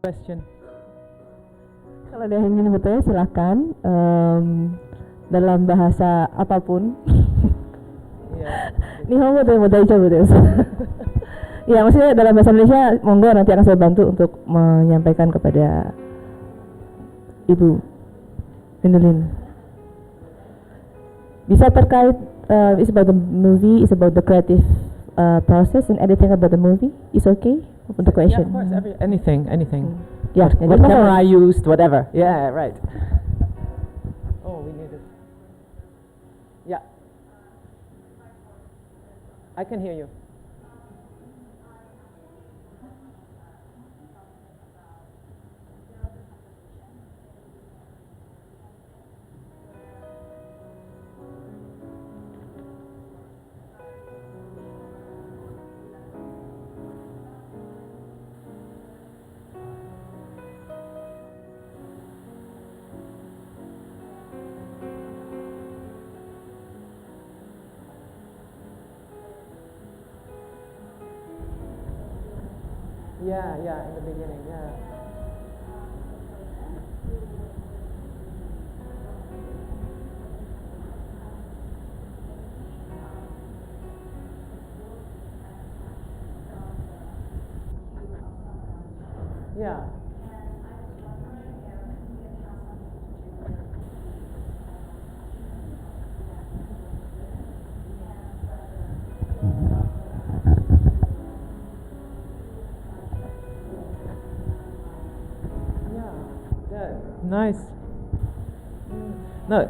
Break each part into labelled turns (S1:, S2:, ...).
S1: question.
S2: Kalau ada yang ingin bertanya silakan, dalam bahasa apapun. Nihongo de mo daijoubu desu. Ya, maksudnya dalam bahasa Indonesia, monggo nanti akan saya bantu untuk menyampaikan kepada Ibu Wendelien. Bisa terkait, it's about the movie, it's about the creative process and editing about the movie. It's okay for the question.
S1: Yeah, of course, anything.
S2: Yeah,
S1: what camera I used, whatever. Yeah, right. Oh, we need it. Yeah. I can hear you. Yeah, in the beginning, yeah. Yeah. Nice. No.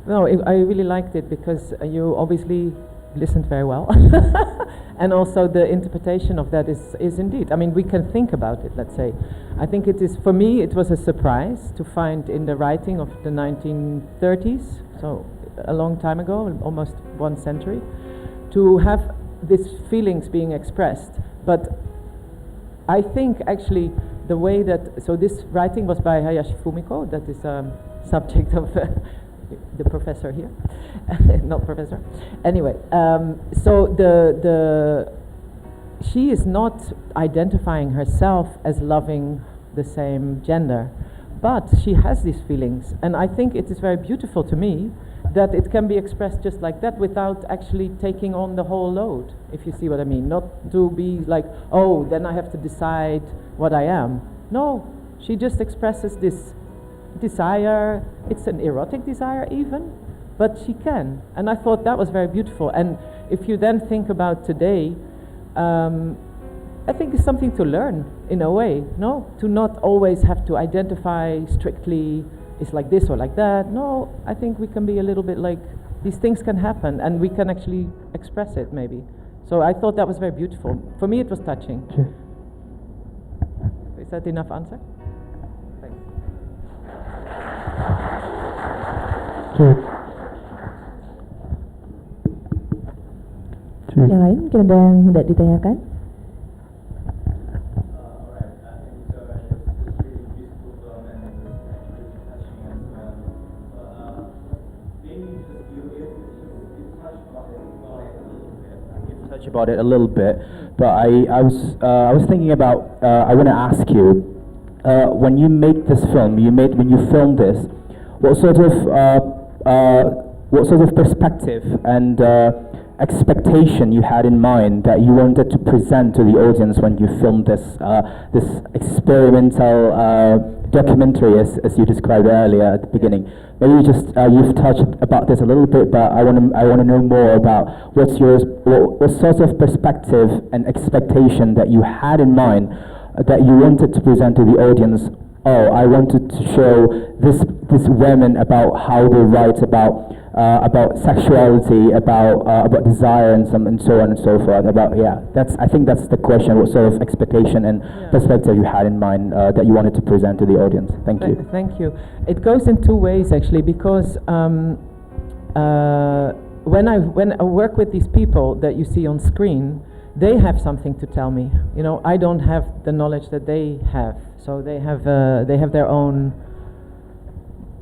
S1: No, I really liked it because you obviously listened very well. And also the interpretation of that is indeed, I mean, we can think about it, let's say. I think it is, for me, it was a surprise to find in the writing of the 1930s, so a long time ago, almost 1 century, to have these feelings being expressed. But I think actually the way that, so this writing was by Hayashi Fumiko, that is subject of the professor here, not professor. Anyway, so she is not identifying herself as loving the same gender, but she has these feelings, and I think it is very beautiful to me that it can be expressed just like that without actually taking on the whole load, if you see what I mean. Not to be like, oh, then I have to decide what I am. No, she just expresses this desire. It's an erotic desire even, but she can, and I thought that was very beautiful. And if you then think about today, I think it's something to learn in a way, no? To not always have to identify strictly, it's like this or like that. No, I think we can be a little bit like, these things can happen and we can actually express it maybe. So I thought that was very beautiful. For me it was touching.
S3: Sure.
S1: Is that enough answer?
S2: Yang lain mungkin ada yang tidak ditanyakan?
S3: Touch about it a little bit, but I was thinking about, I want to ask you, when you make this film, when you film this, what sort of perspective and expectation you had in mind that you wanted to present to the audience when you filmed this experimental documentary, as you described earlier at the beginning? Maybe just you've touched about this a little bit, but I want to know more about what sort of perspective and expectation that you had in mind that you wanted to present to the audience. Oh, I wanted to show this women about how they write about about sexuality, about desire, and so on and so forth. I think that's the question. What sort of expectation and perspective you had in mind that you wanted to present to the audience? Thank you.
S1: Thank you. It goes in two ways actually, because when I work with these people that you see on screen, they have something to tell me. You know, I don't have the knowledge that they have. So they have their own.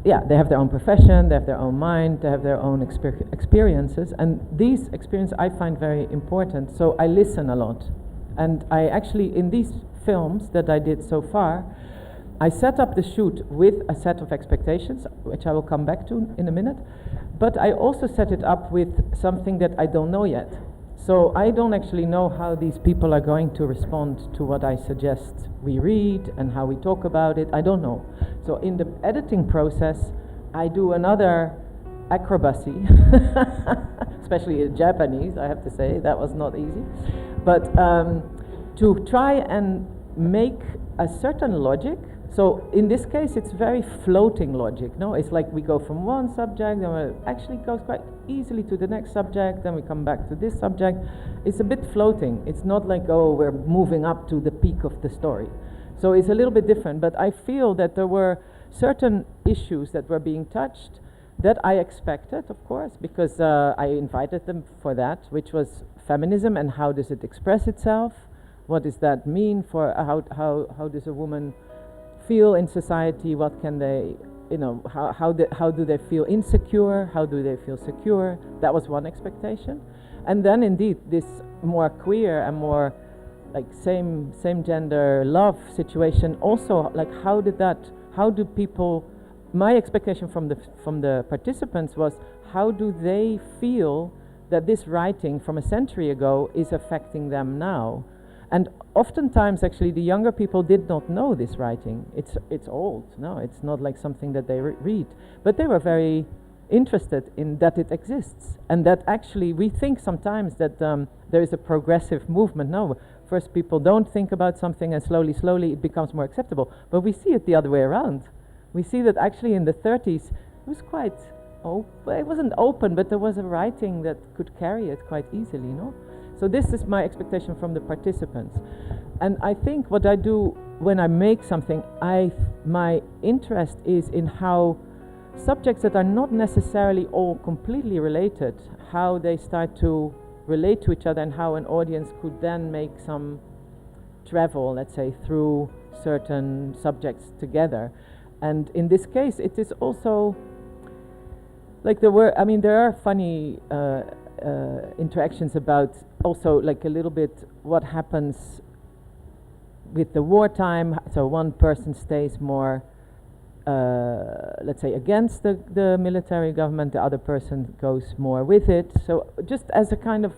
S1: Yeah, they have their own profession, they have their own mind, they have their own experiences, and these experiences I find very important, so I listen a lot. And I actually, in these films that I did so far, I set up the shoot with a set of expectations, which I will come back to in a minute, but I also set it up with something that I don't know yet. So I don't actually know how these people are going to respond to what I suggest we read and how we talk about it. I don't know. So in the editing process, I do another acrobacy, especially in Japanese, I have to say, that was not easy. But to try and make a certain logic. So in this case, it's very floating logic. No, it's like we go from one subject, and it actually goes quite easily to the next subject, then we come back to this subject. It's a bit floating. It's not like, oh, we're moving up to the peak of the story. So it's a little bit different. But I feel that there were certain issues that were being touched that I expected, of course, because I invited them for that, which was feminism and how does it express itself? What does that mean for how does a woman feel in society? What can they, you know, how do they feel insecure? How do they feel secure? That was one expectation. And then indeed this more queer and more like same gender love situation also, like how do people, my expectation from the participants was, how do they feel that this writing from a century ago is affecting them now? And oftentimes, actually, the younger people did not know this writing. It's old. No, it's not like something that they read. But they were very interested in that it exists, and that actually we think sometimes that there is a progressive movement. No, first people don't think about something, and slowly it becomes more acceptable. But we see it the other way around. We see that actually in the 30s it was quite open. It wasn't open, but there was a writing that could carry it quite easily. No. So this is my expectation from the participants. And I think what I do when I make something, my interest is in how subjects that are not necessarily all completely related, how they start to relate to each other, and how an audience could then make some travel, let's say, through certain subjects together. And in this case, it is also like there are funny interactions about also like a little bit what happens with the wartime. So one person stays more let's say against the military government, the other person goes more with it. So just as a kind of,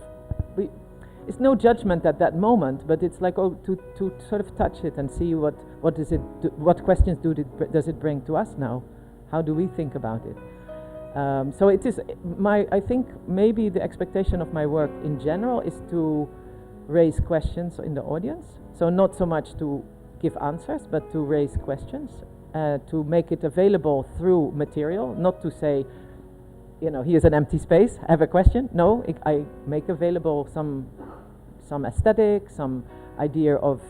S1: it's no judgment at that moment, but it's like to sort of touch it and see what does it do, what questions does it bring to us now? How do we think about it? So it is I think maybe the expectation of my work in general is to raise questions in the audience. So not so much to give answers, but to raise questions, to make it available through material, not to say, you know, here's an empty space, I have a question. No, I make available some aesthetic, some idea of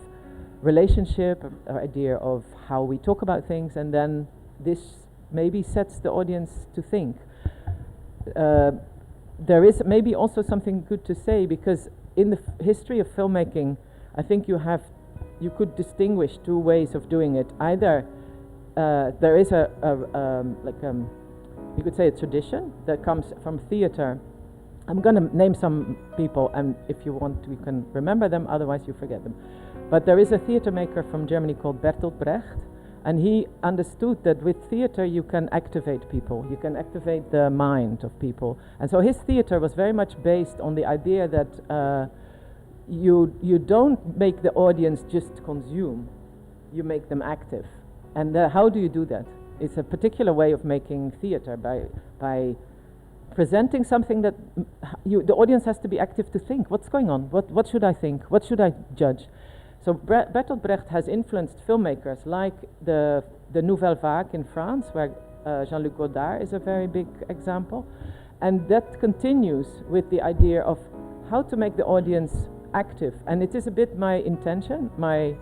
S1: relationship, or idea of how we talk about things, and then this maybe sets the audience to think. There is maybe also something good to say, because in the history of filmmaking, I think you could distinguish two ways of doing it. Either there is you could say a tradition that comes from theater. I'm going to name some people, and if you want, you can remember them, otherwise you forget them. But there is a theater maker from Germany called Bertolt Brecht, and he understood that with theater you can activate people, you can activate the mind of people. And so his theater was very much based on the idea that you don't make the audience just consume, you make them active. And how do you do that? It's a particular way of making theater, by presenting something that the audience has to be active to think. What's going on? What should I think? What should I judge? So Bertolt Brecht has influenced filmmakers like the the Nouvelle Vague in France, where Jean-Luc Godard is a very big example. And that continues with the idea of how to make the audience active. And it is a bit my intention, my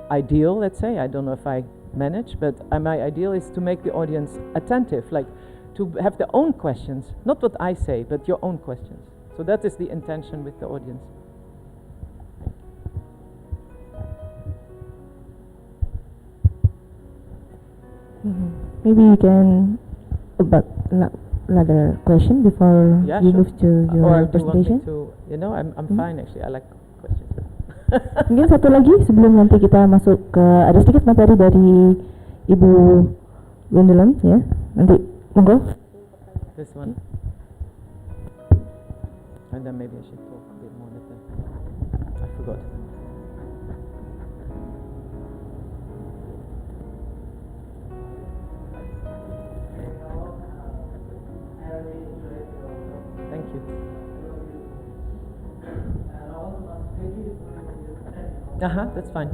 S1: ideal, let's say. I don't know if I manage, but my ideal is to make the audience attentive, like to have their own questions, not what I say, but your own questions. So that is the intention with the audience.
S2: Maybe you can about another question before
S1: Yeah,
S2: you
S1: sure.
S2: move to your
S1: Or do you want me
S2: presentation.
S1: to, you know, I'm fine actually. I like questions.
S2: Mungkin satu lagi sebelum nanti kita masuk ke ada sedikit materi dari Ibu Wendelien ya. Nanti monggo.
S1: This one. And then maybe I should talk a bit more with I forgot. Thank you. That's fine.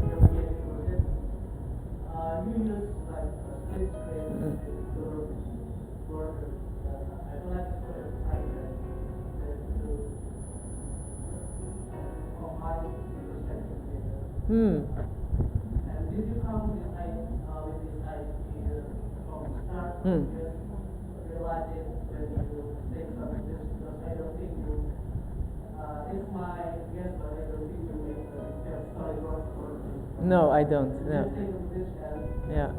S1: Hmm. Hmm. No, I don't. No. Yeah.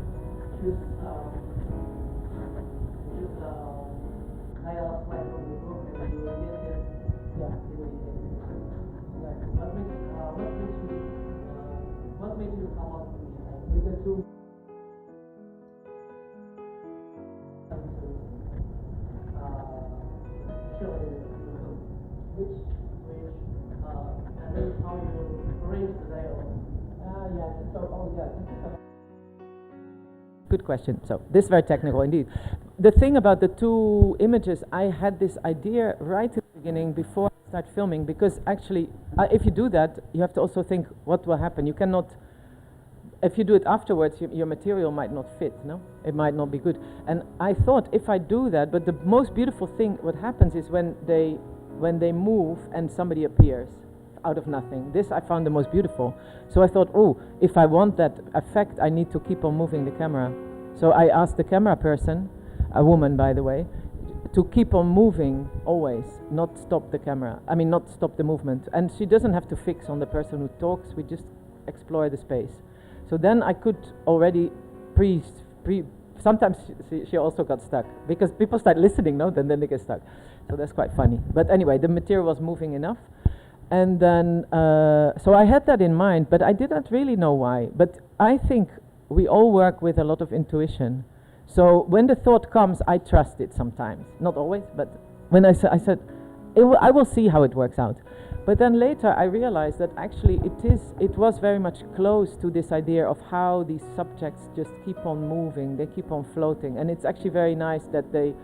S1: What makes you come up with the two? Show which and then how you arrange the dialogue. Good question. So this is very technical indeed. The thing about the two images, I had this idea right at the beginning before I start filming, because actually, if you do that, you have to also think what will happen. You cannot, if you do it afterwards, your material might not fit, no? It might not be good. And I thought if I do that, but the most beautiful thing, what happens is when they move and somebody appears out of nothing. This I found the most beautiful. So I thought, oh, if I want that effect, I need to keep on moving the camera. So I asked the camera person, a woman by the way, to keep on moving always, not stop the camera. I mean, not stop the movement. And she doesn't have to fix on the person who talks, we just explore the space. So then I could already sometimes she also got stuck, because people start listening, no? Then they get stuck. So that's quite funny. But anyway, the material was moving enough. And then, so I had that in mind, but I didn't really know why. But I think we all work with a lot of intuition. So when the thought comes, I trust it sometimes. Not always, but when I said, I will see how it works out. But then later I realized that actually it was very much close to this idea of how these subjects just keep on moving, they keep on floating. And it's actually very nice that they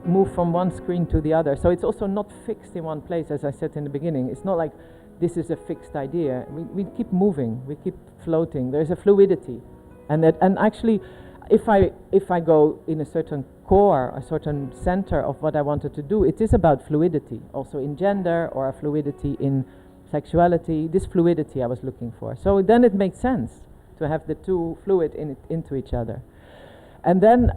S1: move from one screen to the other. So it's also not fixed in one place, as I said in the beginning. It's not like this is a fixed idea. We keep moving, we keep floating. There's a fluidity. And actually, if I go in a certain core, a certain center of what I wanted to do, it is about fluidity, also in gender or a fluidity in sexuality. This fluidity I was looking for. So then it makes sense to have the two fluid into each other. And then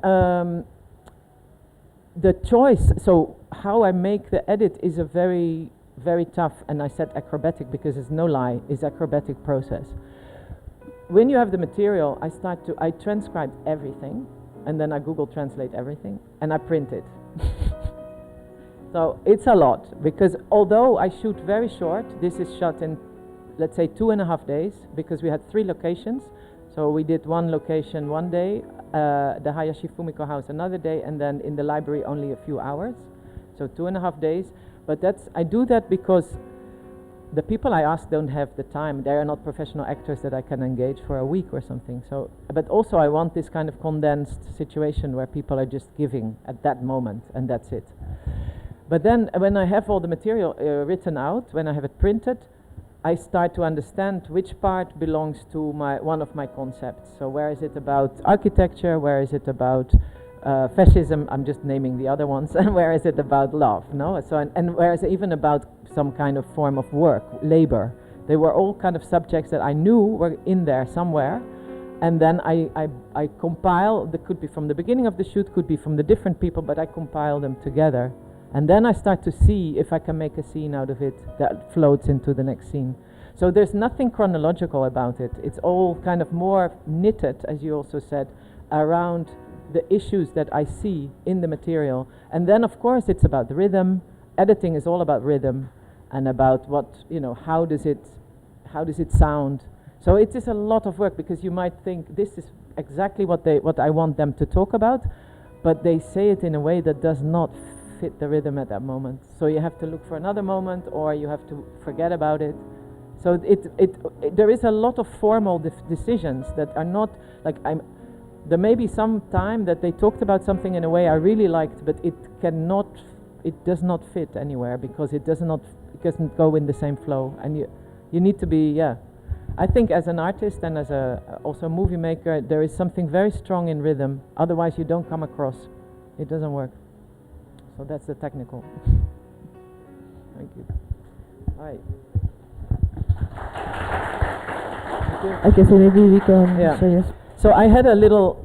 S1: the choice, so how I make the edit is a very, very tough, and I said acrobatic because it's no lie, is acrobatic process. When you have the material, I transcribe everything, and then I Google Translate everything, and I print it. So it's a lot, because although I shoot very short, this is shot in, let's say, 2.5 days, because we had 3 locations. So we did one location one day, the Hayashi Fumiko house another day, and then in the library only a few hours. So 2.5 days. But I do that because the people I ask don't have the time. They are not professional actors that I can engage for a week or something. So, but also I want this kind of condensed situation where people are just giving at that moment, and that's it. But then when I have all the material written out, when I have it printed, I start to understand which part belongs to one of my concepts. So where is it about architecture? Where is it about fascism? I'm just naming the other ones. And where is it about love? No. So and where is it even about some kind of form of work, labor? They were all kind of subjects that I knew were in there somewhere. And then I compile. That could be from the beginning of the shoot, could be from the different people, but I compile them together. And then I start to see if I can make a scene out of it that floats into the next scene. So there's nothing chronological about it. It's all kind of more knitted, as you also said, around the issues that I see in the material. And then, of course, it's about the rhythm. Editing is all about rhythm and about what, how does it sound. So it is a lot of work, because you might think this is exactly what I want them to talk about, but they say it in a way that does not fit the rhythm at that moment. So you have to look for another moment, or you have to forget about it. So there is a lot of formal decisions that are not like there may be some time that they talked about something in a way I really liked, but it does not fit anywhere, because it doesn't go in the same flow. And you need to be, I think as an artist and as also a movie maker, there is something very strong in rhythm. Otherwise you don't come across. It doesn't work. So that's the technical. Thank you. All right.
S2: Okay, so maybe we can show you.
S1: So I had a little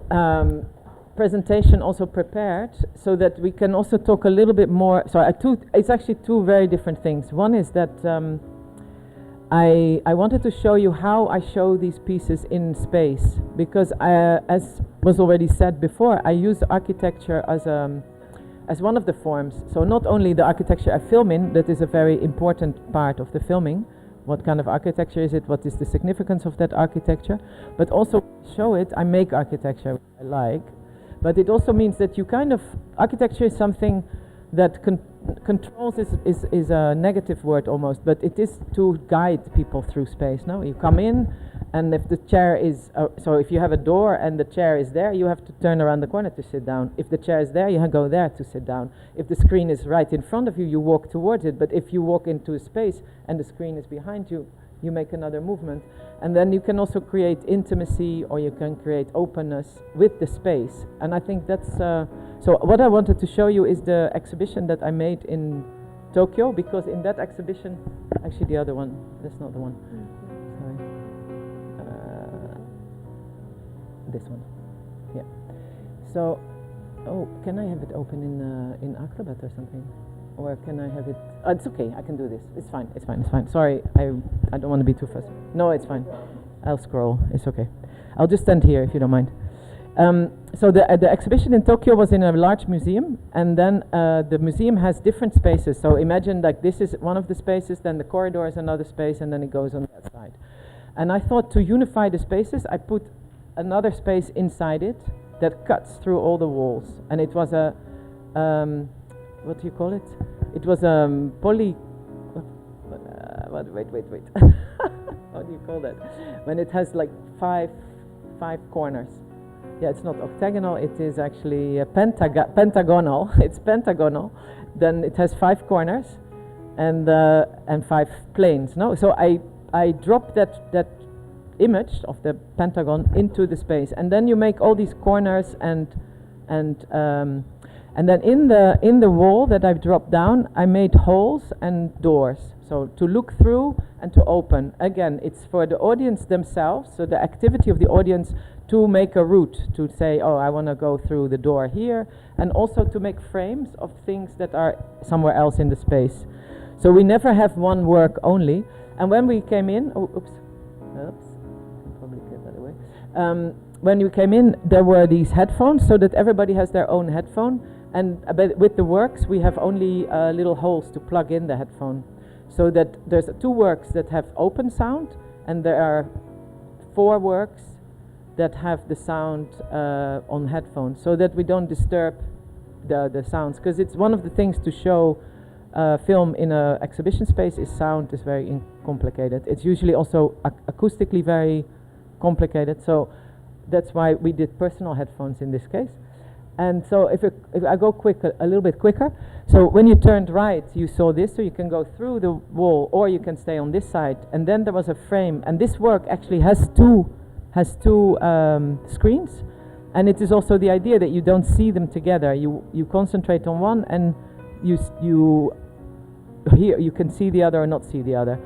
S1: presentation also prepared, so that we can also talk a little bit more. So it's actually two very different things. One is that I wanted to show you how I show these pieces in space, because as was already said before, I use architecture as one of the forms. So not only the architecture I film in, that is a very important part of the filming. What kind of architecture is it? What is the significance of that architecture? But also show it, I make architecture which I like. But it also means that architecture is something that controls is a negative word almost, but it is to guide people through space. No, you come in, and if the chair is, so if you have a door and the chair is there, you have to turn around the corner to sit down. If the chair is there, you go there to sit down. If the screen is right in front of you, you walk towards it. But if you walk into a space and the screen is behind you, you make another movement. And then you can also create intimacy, or you can create openness with the space. And I think that's, so what I wanted to show you is the exhibition that I made in Tokyo, because in that exhibition, actually the other one, that's not the one. Sorry. This one, yeah. So, can I have it open in Acrobat or something? Or can I have it? It's okay, I can do this. It's fine, it's fine, it's fine. Sorry, I don't want to be too fast. No, it's fine. I'll scroll, it's okay. I'll just stand here if you don't mind. So the exhibition in Tokyo was in a large museum, and then the museum has different spaces. So imagine like this is one of the spaces, then the corridor is another space, and then it goes on that side. And I thought to unify the spaces, I put another space inside it that cuts through all the walls. And it was a, what do you call it? It was a wait. What do you call that? When it has like five corners. Yeah, it's not octagonal, it is actually pentagonal. It's pentagonal. Then it has 5 corners and 5 planes. No, so I dropped that image of the pentagon into the space, and then you make all these corners and then in the wall that I've dropped down, I made holes and doors. So to look through and to open. Again, it's for the audience themselves, so the activity of the audience to make a route, to say, oh, I want to go through the door here, and also to make frames of things that are somewhere else in the space. So we never have one work only. And when we came in, oops, I'll probably get that away. When we came in, there were these headphones, so that everybody has their own headphone. And with the works, we have only little holes to plug in the headphone. So that there's 2 works that have open sound, and there are 4 works that have the sound on headphones, so that we don't disturb the sounds. Because it's one of the things to show film in an exhibition space is sound is very complicated. It's usually also acoustically very complicated. So that's why we did personal headphones in this case. And so if I go a little bit quicker, So when you turned right, you saw this, so you can go through the wall, or you can stay on this side. And then there was a frame, and this work actually has two screens, and it is also the idea that you don't see them together. You concentrate on one, and you can see the other or not see the other.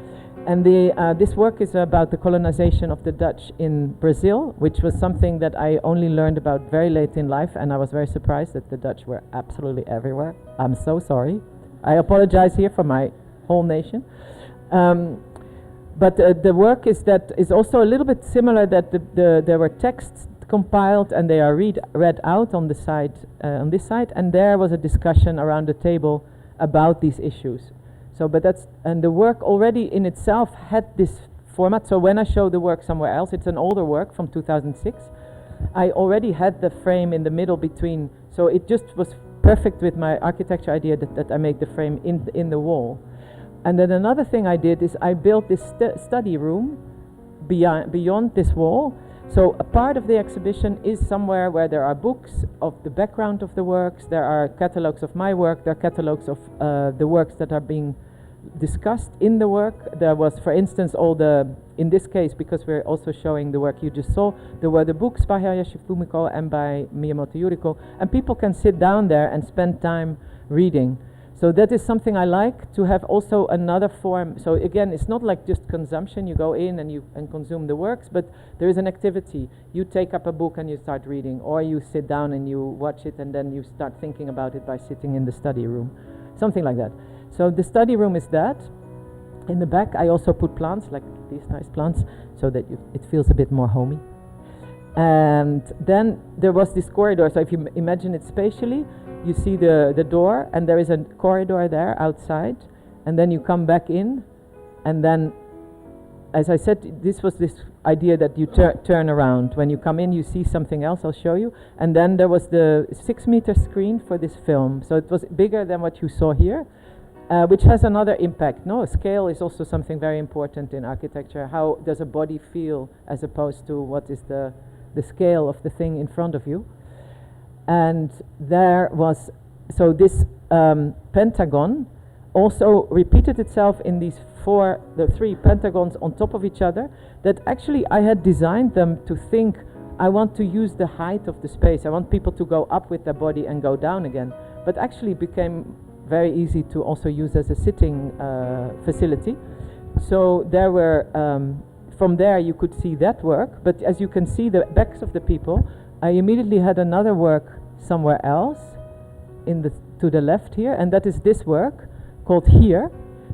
S1: And this work is about the colonization of the Dutch in Brazil, which was something that I only learned about very late in life, and I was very surprised that the Dutch were absolutely everywhere. I'm so sorry. I apologize here for my whole nation. But the work is also a little bit similar, that there were texts compiled and they are read out on the side, on this side, and there was a discussion around the table about these issues. So, and the work already in itself had this format. So when I show the work somewhere else, it's an older work from 2006. I already had the frame in the middle between, so it just was perfect with my architecture idea that I made the frame in the wall. And then another thing I did is I built this study room beyond this wall. So a part of the exhibition is somewhere where there are books of the background of the works, there are catalogs of my work, there are catalogs of the works that are being discussed in the work. There was, for instance, in this case, because we're also showing the work you just saw, there were the books by Hayashi Fumiko and by Miyamoto Yuriko, and people can sit down there and spend time reading. So that is something I like, to have also another form. So again, it's not like just consumption, you go in and consume the works, but there is an activity. You take up a book and you start reading, or you sit down and you watch it and then you start thinking about it by sitting in the study room, something like that. So the study room is that. In the back I also put plants, like these nice plants, so that it feels a bit more homey. And then there was this corridor, so if you imagine it spatially, you see the door, and there is a corridor there outside, and then you come back in, and then, as I said, this was this idea that you turn around. When you come in, you see something else, I'll show you. And then there was the 6-meter screen for this film, so it was bigger than what you saw here, which has another impact. No, scale is also something very important in architecture. How does a body feel as opposed to what is the scale of the thing in front of you? And there was, so this pentagon also repeated itself in these the three pentagons on top of each other, that actually I had designed them to think, I want to use the height of the space. I want people to go up with their body and go down again. But actually became very easy to also use as a sitting facility. So there were, from there you could see that work, but as you can see the backs of the people, I immediately had another work somewhere else to the left here, and that is this work called Here,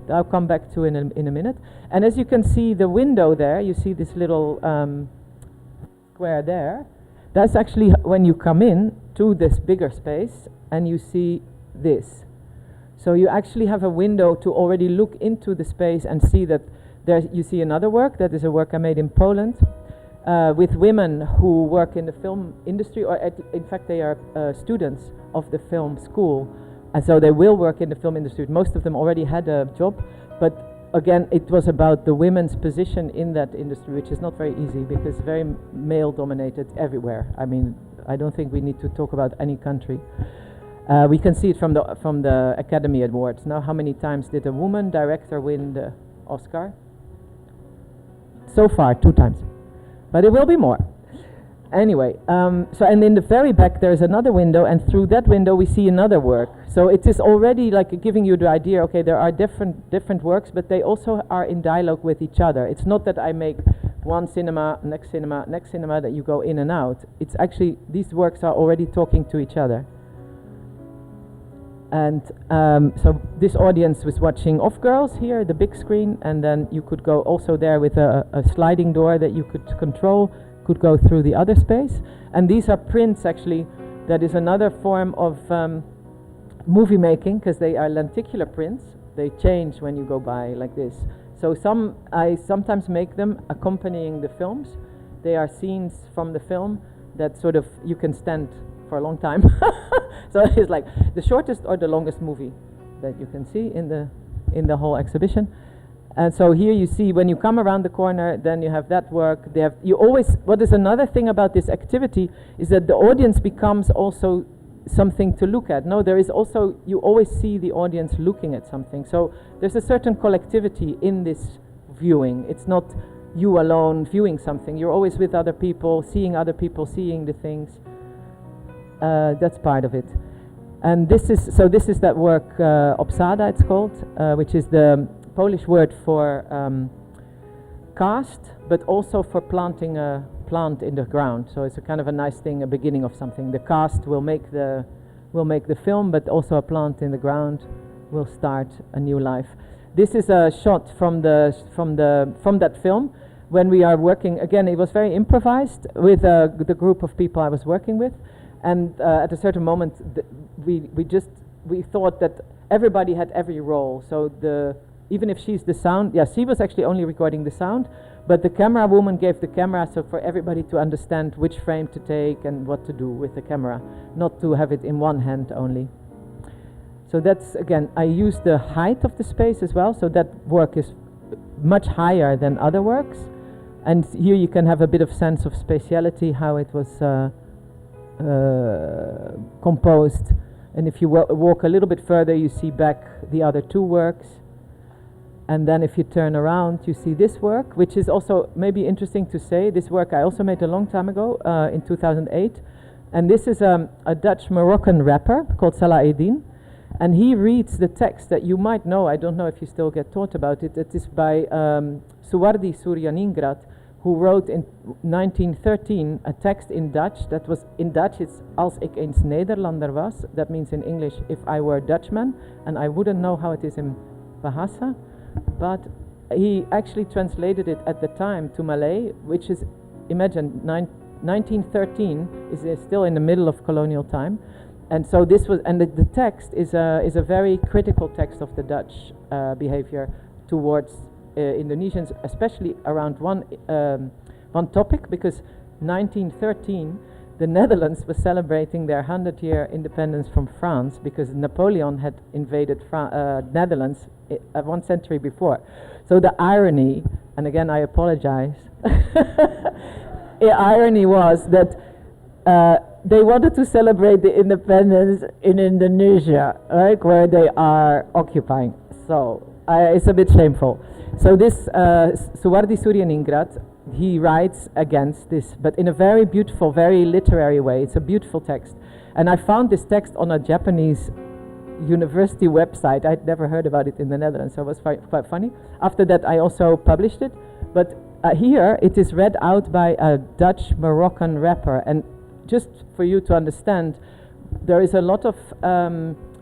S1: that I'll come back to in a minute. And as you can see the window there, you see this little square there, that's actually when you come in to this bigger space and you see this. So you actually have a window to already look into the space and see that there you see another work, that is a work I made in Poland, with women who work in the film industry, or in fact they are students of the film school, and so they will work in the film industry. Most of them already had a job, but again it was about the women's position in that industry, which is not very easy because very male dominated everywhere. I mean, I don't think we need to talk about any country. We can see it from the Academy Awards. Now, how many times did a woman director win the Oscar? So far, 2 times. But it will be more. Anyway, so and in the very back there is another window, and through that window we see another work. So it is already like giving you the idea, okay, there are different works, but they also are in dialogue with each other. It's not that I make one cinema, next cinema, that you go in and out. It's actually, these works are already talking to each other. And so this audience was watching Off Girls here, the big screen, and then you could go also there with a sliding door that you could control, could go through the other space. And these are prints actually, that is another form of movie making, because they are lenticular prints. They change when you go by like this. So I sometimes make them accompanying the films. They are scenes from the film that sort of you can stand for a long time. So it's like the shortest or the longest movie that you can see in the whole exhibition. And so here you see when you come around the corner, then you have that work. What is another thing about this activity is that the audience becomes also something to look at. No, there is also, you always see the audience looking at something. So there's a certain collectivity in this viewing. It's not you alone viewing something. You're always with other people, seeing the things. That's part of it. And this is that work, obsada it's called, which is the Polish word for cast, but also for planting a plant in the ground. So it's a kind of a nice thing, a beginning of something. The cast will make the film, but also a plant in the ground will start a new life. This is a shot from that film when we are working. Again, it was very improvised with the group of people I was working with, and at a certain moment we thought that everybody had every role. So even if she's the sound, she was actually only recording the sound, but the camera woman gave the camera, so for everybody to understand which frame to take and what to do with the camera, not to have it in one hand only. So that's, again, I use the height of the space as well, so that work is much higher than other works, and here you can have a bit of sense of spatiality, how it was composed. And if you walk a little bit further, you see back the other two works. And then if you turn around, you see this work, which is also maybe interesting to say. This work I also made a long time ago, in 2008. And this is a Dutch Moroccan rapper called Salah Eddin. And he reads the text that you might know. I don't know if you still get taught about it. It is by Suwardi Suryaningrat, who wrote in 1913 a text in Dutch that was, in Dutch it's als ik eens Nederlander was. That means in English, if I were a Dutchman, and I wouldn't know how it is in Bahasa. But he actually translated it at the time to Malay, which is, imagine, 1913 is still in the middle of colonial time. And so this was, and the text is a very critical text of the Dutch behavior towards Indonesians, especially around one topic, because 1913 the Netherlands was celebrating their 100-year independence from France, because Napoleon had invaded Netherlands 1 century before. So the irony, and again I apologize, the irony was that they wanted to celebrate the independence in Indonesia, right, where they are occupying. So it's a bit shameful. So this Suwardi Suryaningrat, he writes against this, but in a very beautiful, very literary way. It's a beautiful text. And I found this text on a Japanese university website. I'd never heard about it in the Netherlands, so it was quite funny. After that, I also published it. But here, it is read out by a Dutch Moroccan rapper. And just for you to understand, there is a lot of,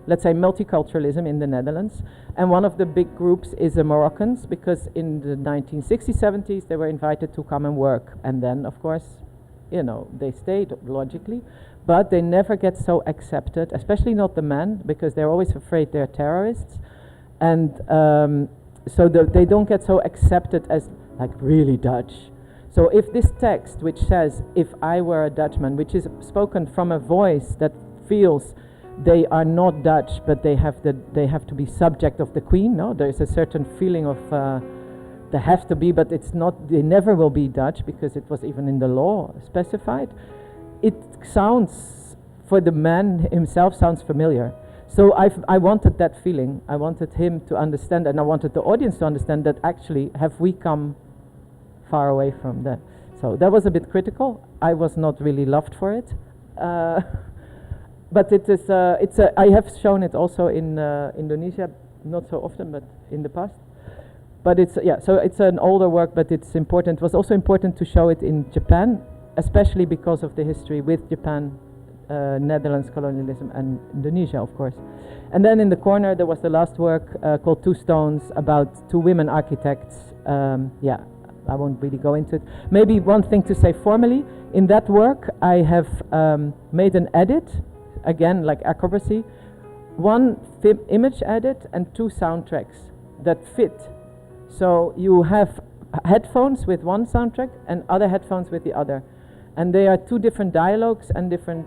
S1: let's say, multiculturalism in the Netherlands. And one of the big groups is the Moroccans, because in the 1960s, 70s, they were invited to come and work. And then, of course, you know, they stayed, logically. But they never get so accepted, especially not the men, because they're always afraid they're terrorists. And so they don't get so accepted as, like, really Dutch. So if this text, which says, if I were a Dutchman, which is spoken from a voice that feels they are not Dutch, but they have to be subject of the Queen. No, there is a certain feeling of they have to be, but it's not. They never will be Dutch, because it was even in the law specified. It sounds, for the man himself, sounds familiar. So I wanted that feeling. I wanted him to understand, and I wanted the audience to understand that actually, have we come far away from that? So that was a bit critical. I was not really loved for it. But it is, I have shown it also in Indonesia, not so often, but in the past. But it's, so it's an older work, but it's important. It was also important to show it in Japan, especially because of the history with Japan, Netherlands colonialism, and Indonesia, of course. And then in the corner, there was the last work called Two Stones, about two women architects. I won't really go into it. Maybe one thing to say formally, in that work, I have made an edit, again, like acrobacy, one image edit and two soundtracks that fit. So you have headphones with one soundtrack and other headphones with the other. And they are two different dialogues and different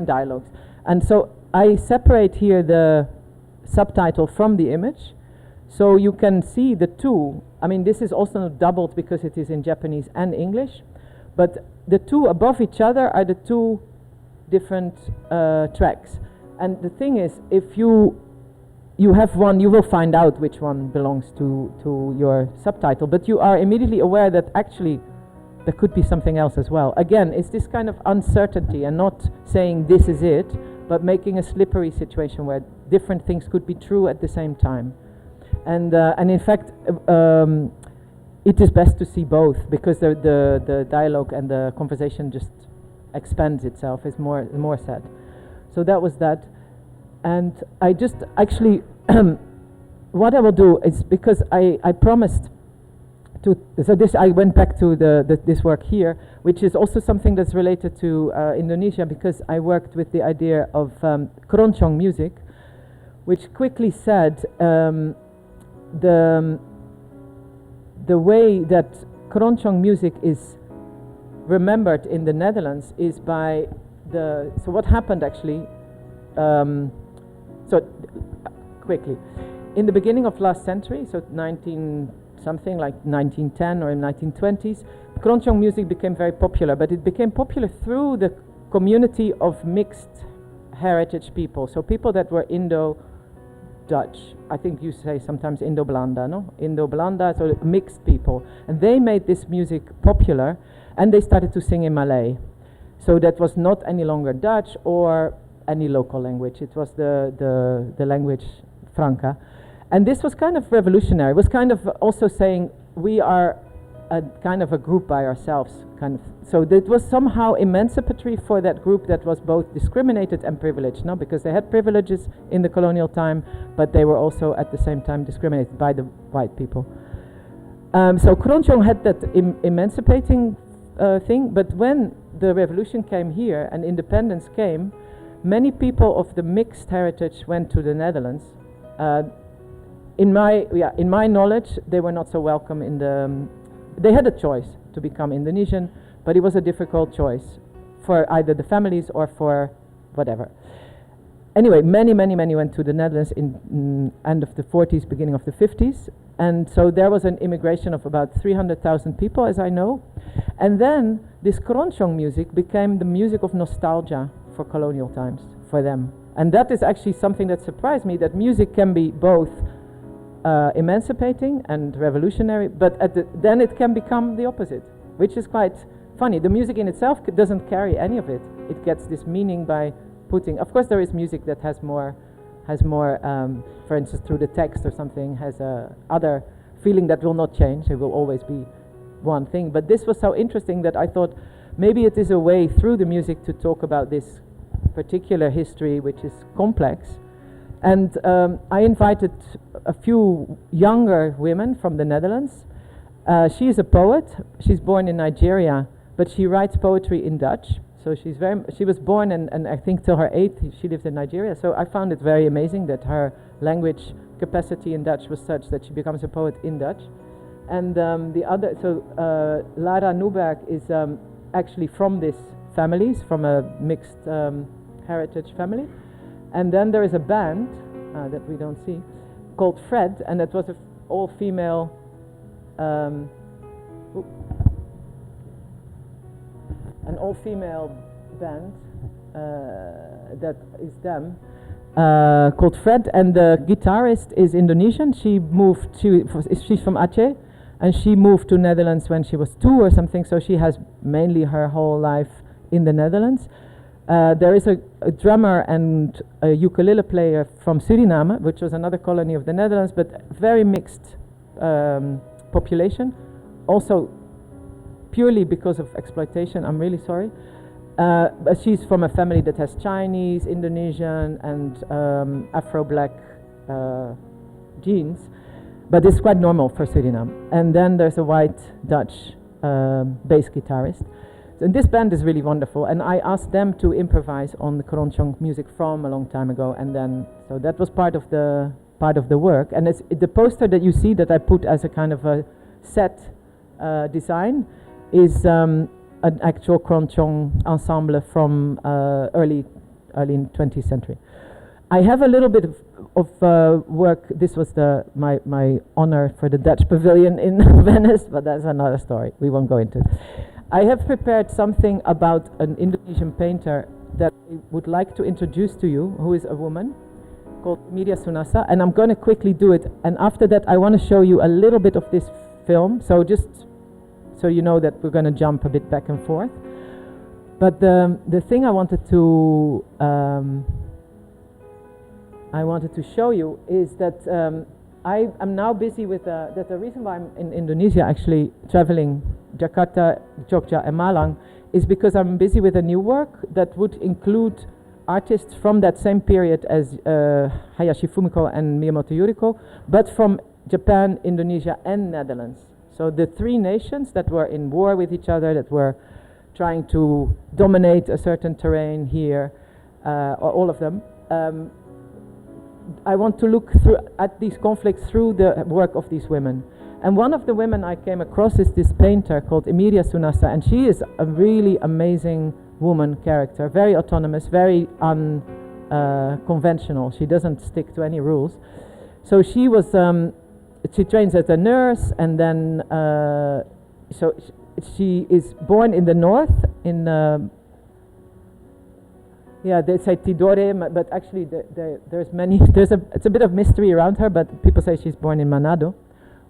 S1: dialogues. And so I separate here the subtitle from the image, so you can see the two. I mean, this is also not doubled because it is in Japanese and English, but the two above each other are the two different tracks. And the thing is, if you have one, you will find out which one belongs to your subtitle, but you are immediately aware that actually there could be something else as well. Again, it's this kind of uncertainty and not saying this is it, but making a slippery situation where different things could be true at the same time. And in fact, it is best to see both, because the dialogue and the conversation just expands itself, is more said. So that was that. And I just actually, what I will do is, because I promised to, so this, I went back to this work here, which is also something that's related to Indonesia, because I worked with the idea of keroncong music, which quickly said the way that keroncong music is remembered in the Netherlands is by so what happened actually, quickly, in the beginning of last century, so 19-something, like 1910 or in 1920s, keroncong music became very popular, but it became popular through the community of mixed heritage people, so people that were Indo-Dutch. I think you say sometimes Indo-Belanda, no? Indo-Belanda, so mixed people. And they made this music popular, and they started to sing in Malay. So that was not any longer Dutch or any local language. It was the language Franca. And this was kind of revolutionary. It was kind of also saying we are a kind of a group by ourselves, kind of. So that was somehow emancipatory for that group that was both discriminated and privileged, no? Because they had privileges in the colonial time, but they were also at the same time discriminated by the white people. So keroncong had that emancipating thing, but when the revolution came here and independence came, many people of the mixed heritage went to the Netherlands. In my knowledge, they were not so welcome in the. They had a choice to become Indonesian, but it was a difficult choice for either the families or for whatever. Anyway, many went to the Netherlands in end of the 40s, beginning of the 50s, and so there was an immigration of about 300,000 people, as I know. And then this keroncong music became the music of nostalgia for colonial times, for them. And that is actually something that surprised me, that music can be both emancipating and revolutionary, but then it can become the opposite, which is quite funny. The music in itself doesn't carry any of it. It gets this meaning by putting, of course there is music that has more, for instance, through the text or something, has a other feeling that will not change. It will always be one thing. But this was so interesting that I thought maybe it is a way through the music to talk about this particular history, which is complex. And I invited a few younger women from the Netherlands. She is a poet. She's born in Nigeria, but she writes poetry in Dutch. So she was born, and I think till her 8th she lived in Nigeria. So I found it very amazing that her language capacity in Dutch was such that she becomes a poet in Dutch. And the other, so Lara Newberg is actually from this family, from a mixed heritage family. And then there is a band that we don't see called Fred, and that was an all-female band that is them called Fred, and the guitarist is Indonesian. She's from Aceh, and she moved to Netherlands when she was 2 or something, so she has mainly her whole life in the Netherlands. There is a drummer and a ukulele player from Suriname, which was another colony of the Netherlands, but very mixed population. Also, purely because of exploitation, I'm really sorry. But she's from a family that has Chinese, Indonesian, and Afro-Black genes, but it's quite normal for Suriname. And then there's a white Dutch bass guitarist. And this band is really wonderful, and I asked them to improvise on the keroncong music from a long time ago, and then so that was part of the work. And the poster that you see that I put as a kind of a set design is an actual keroncong ensemble from early 20th century. I have a little bit of work. This was my honor for the Dutch pavilion in Venice, but that's another story. We won't go into it. I have prepared something about an Indonesian painter that I would like to introduce to you, who is a woman called Emilia Sunasa, and I'm going to quickly do it. And after that, I want to show you a little bit of this film, so just so you know that we're going to jump a bit back and forth. But the thing I wanted to show you is that I am now busy with that the reason why I'm in Indonesia, actually traveling Jakarta, Jogja and Malang, is because I'm busy with a new work that would include artists from that same period as Hayashi Fumiko and Miyamoto Yuriko, but from Japan, Indonesia and Netherlands. So the three nations that were in war with each other, that were trying to dominate a certain terrain here, or all of them. I want to look at these conflicts through the work of these women. And one of the women I came across is this painter called Emilia Sunasa, and she is a really amazing woman character, very autonomous, very unconventional. She doesn't stick to any rules. So she was, she trains as a nurse, and then she is born in the north, in they say Tidore, but actually there's many. It's a bit of mystery around her, but people say she's born in Manado.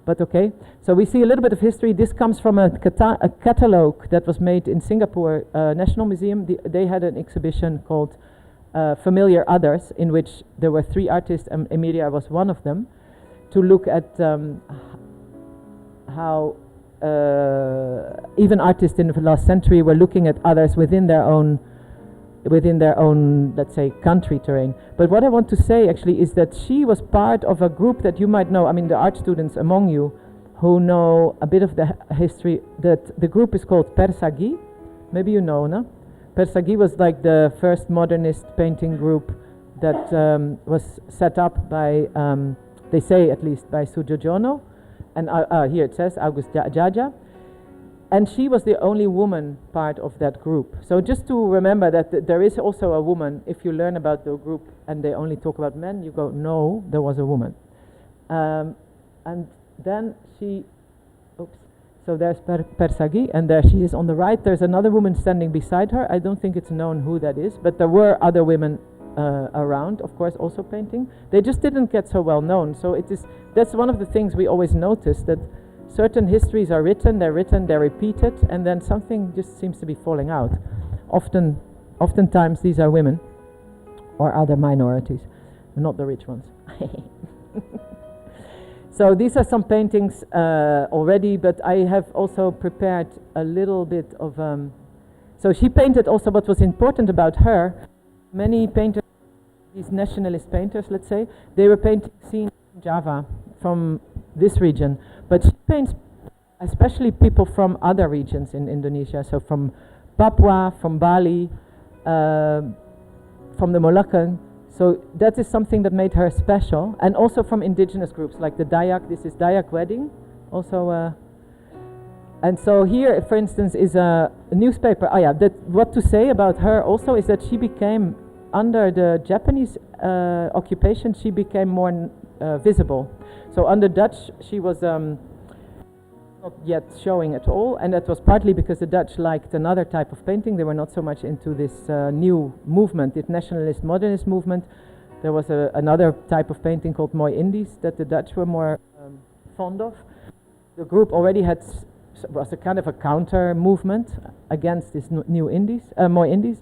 S1: But okay, so we see a little bit of history. This comes from a catalogue that was made in Singapore National Museum. They had an exhibition called Familiar Others, in which there were three artists, and Emilia was one of them, to look at how even artists in the last century were looking at others within their own, let's say, country terrain. But what I want to say actually is that she was part of a group that you might know. I mean, the art students among you who know a bit of the history, that the group is called Persagi. Maybe you know, no? Persagi was like the first modernist painting group that was set up by, they say at least, by Sujojono. And here it says August Jaja. And she was the only woman part of that group. So just to remember that there is also a woman. If you learn about the group and they only talk about men, you go, no, there was a woman. And then she, so there's Persagi, and there she is on the right. There's another woman standing beside her. I don't think it's known who that is, but there were other women around, of course, also painting. They just didn't get so well known. So that's one of the things we always notice, that certain histories are written, they're repeated, and then something just seems to be falling out. Oftentimes these are women or other minorities, not the rich ones. So these are some paintings already, but I have also prepared a little bit of... so she painted also. What was important about her, many painters, these nationalist painters, let's say, they were painting scenes in Java from this region, but she paints especially people from other regions in Indonesia, so from Papua, from Bali, from the Moluccan. So that is something that made her special, and also from indigenous groups like the Dayak. This is Dayak wedding also, and so here, for instance, is a newspaper. What to say about her also is that she became, under the Japanese occupation, she became more visible. So under Dutch, she was not yet showing at all, and that was partly because the Dutch liked another type of painting. They were not so much into this new movement, this nationalist modernist movement. There was another type of painting called Mooi Indies that the Dutch were more fond of. The group already was a kind of a counter movement against this new Indies, Mooi Indies.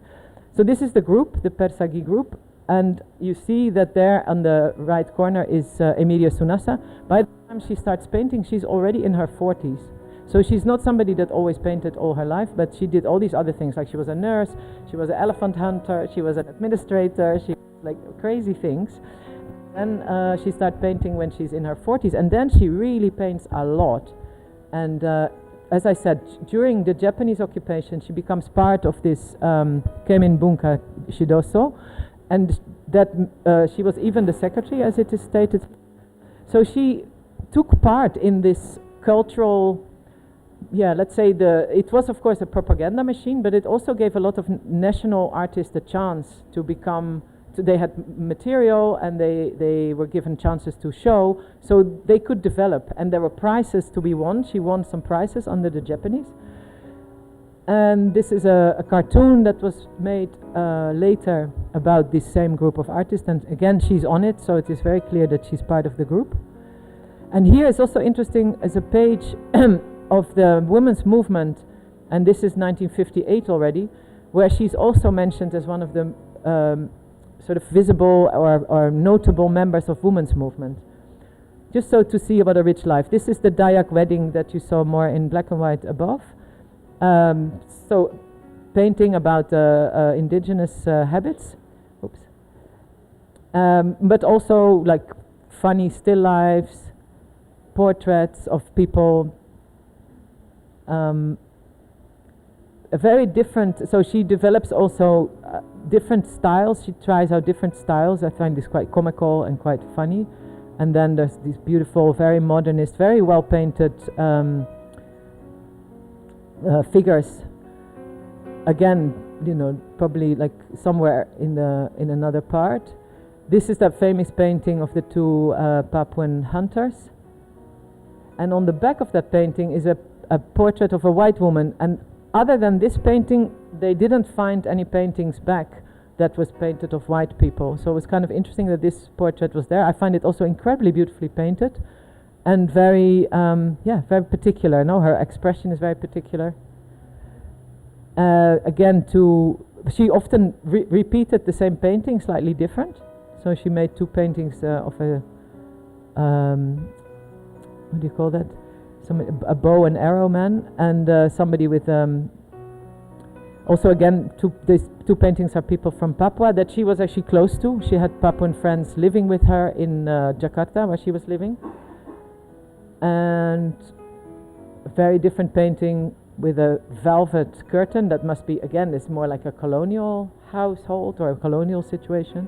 S1: So this is the group, the Persagi group. And you see that there on the right corner is Emilia Sunasa. By the time she starts painting, she's already in her 40s. So she's not somebody that always painted all her life, but she did all these other things. Like she was a nurse, she was an elephant hunter, she was an administrator, she like crazy things. Then she started painting when she's in her 40s, and then she really paints a lot. And as I said, during the Japanese occupation, she becomes part of this Keimin Bunka Shidoso. And that she was even the secretary, as it is stated. So she took part in this cultural, let's say it was of course a propaganda machine, but it also gave a lot of national artists a chance to become, they had material and they were given chances to show, so they could develop, and there were prizes to be won. She won some prizes under the Japanese. And this is a cartoon that was made later about this same group of artists, and again she's on it, so it is very clear that she's part of the group. And here is also interesting as a page of the women's movement, and this is 1958 already, where she's also mentioned as one of the sort of visible or notable members of women's movement. Just so to see about a rich life. This is the Dayak wedding that you saw more in black and white above. So painting about indigenous habits. Oops. But also like funny still lifes, portraits of people. A very different, so she develops also different styles. She tries out different styles. I find this quite comical and quite funny. And then there's these beautiful, very modernist, very well painted figures. Again, you know, probably like somewhere in another part. This is that famous painting of the two Papuan hunters. And on the back of that painting is a portrait of a white woman. And other than this painting, they didn't find any paintings back that was painted of white people. So it was kind of interesting that this portrait was there. I find it also incredibly beautifully painted and very, very particular. No, her expression is very particular. Again, she often repeated the same painting, slightly different. So she made two paintings of a, what do you call that? A bow and arrow man, and somebody with also again these two paintings are people from Papua that she was actually close to. She had Papuan friends living with her in Jakarta, where she was living. And a very different painting with a velvet curtain that must be, again, is more like a colonial household or a colonial situation.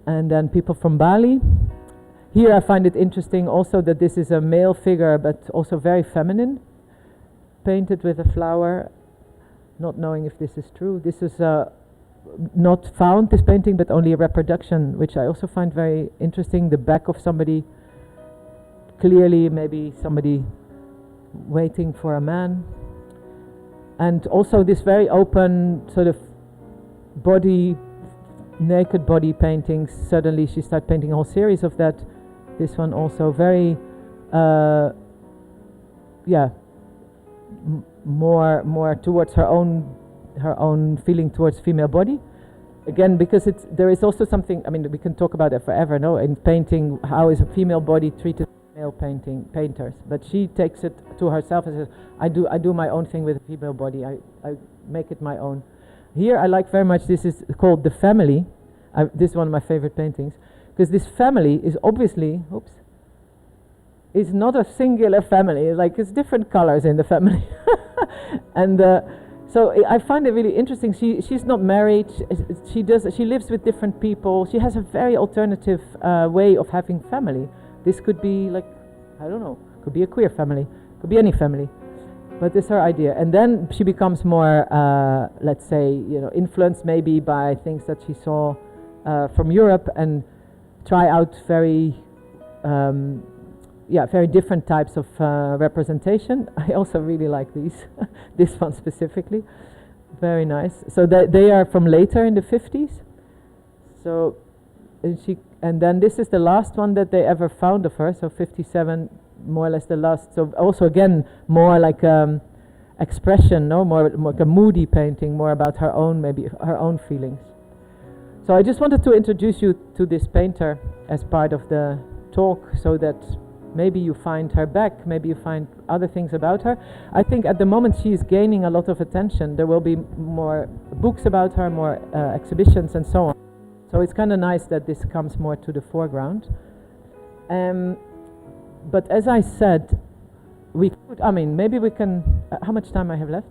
S1: And then people from Bali. Here I find it interesting also that this is a male figure but also very feminine, painted with a flower, not knowing if this is true. This is not found, this painting, but only a reproduction, which I also find very interesting. The back of somebody, clearly maybe somebody waiting for a man. And also this very open sort of body, naked body paintings. Suddenly she started painting a whole series of that. This one also very, more towards her own feeling towards female body. Again, because there is also something, I mean, we can talk about it forever, no? In painting, how is a female body treated by male painters? But she takes it to herself and says, I do my own thing with a female body. I make it my own. Here I like very much, this is called The Family. This is one of my favorite paintings. Because this family is obviously, is not a singular family. Like it's different colors in the family. And so I find it really interesting. She's not married. She lives with different people. She has a very alternative way of having family. This could be like, I don't know, could be a queer family, could be any family. But this is her idea. And then she becomes more, let's say, influenced maybe by things that she saw from Europe and try out very different types of representation. I also really like these, this one specifically, very nice. So they are from later in the 50s. So and then this is the last one that they ever found of her. So 57, more or less the last. So also again more like expression, no, more like a moody painting, more about her own, maybe her own feelings. So I just wanted to introduce you to this painter as part of the talk, so that maybe you find her back, maybe you find other things about her. I think at the moment she is gaining a lot of attention. There will be more books about her, more exhibitions and so on. So it's kind of nice that this comes more to the foreground. But as I said, we could, maybe we can, how much time I have left?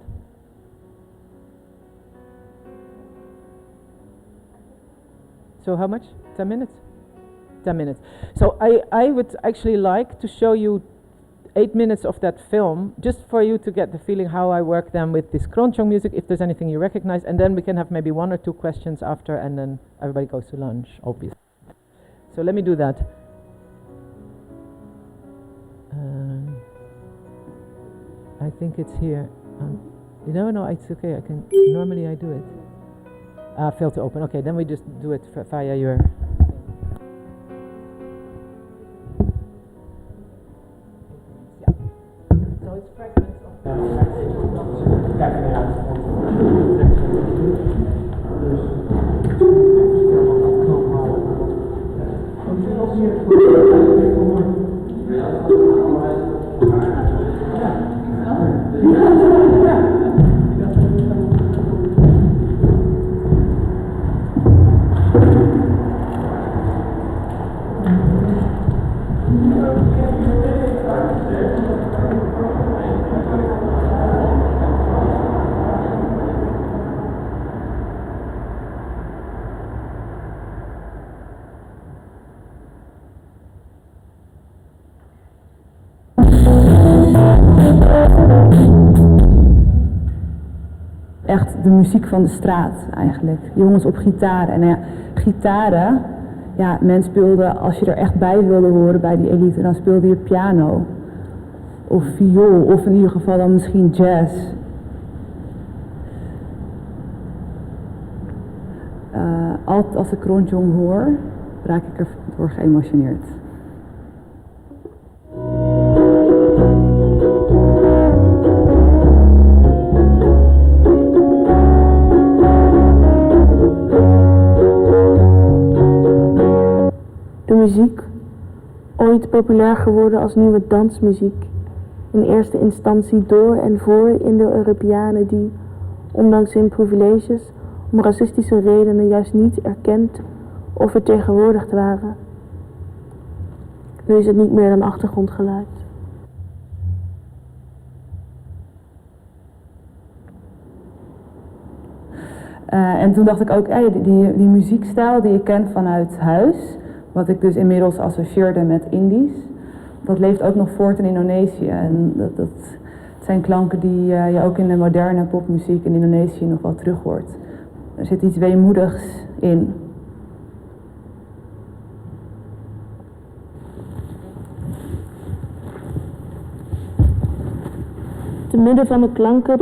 S1: So how much? 10 minutes? 10 minutes. So I would actually like to show you 8 minutes of that film, just for you to get the feeling how I work them with this Kronchong music, if there's anything you recognize, and then we can have maybe 1 or 2 questions after, and then everybody goes to lunch, obviously. So let me do that. I think it's here. No, it's okay. I can. Normally I do it. Fail to open. Okay, then we just do it via your. Yeah. So it's fragments
S4: echt de muziek van de straat eigenlijk. Jongens op gitaren. En ja, gitaren, ja, men speelde, als je er echt bij wilde horen bij die elite, dan speelde je piano. Of viool, of in ieder geval dan misschien jazz. Altijd als ik Kronjong hoor, raak ik erdoor geëmotioneerd.
S5: De muziek, ooit populair geworden als nieuwe dansmuziek, in eerste instantie door en voor Indo-Europeanen die, ondanks hun privileges, om racistische redenen juist niet erkend of vertegenwoordigd waren. Nu is het niet meer dan achtergrondgeluid.
S4: En toen dacht ik ook, die muziekstijl die ik ken vanuit huis, wat ik dus inmiddels associeerde met Indisch, dat leeft ook nog voort in Indonesië. En dat zijn klanken die je ook in de moderne popmuziek in Indonesië nog wel terug hoort. Er zit iets weemoedigs in.
S5: Te midden van de klanken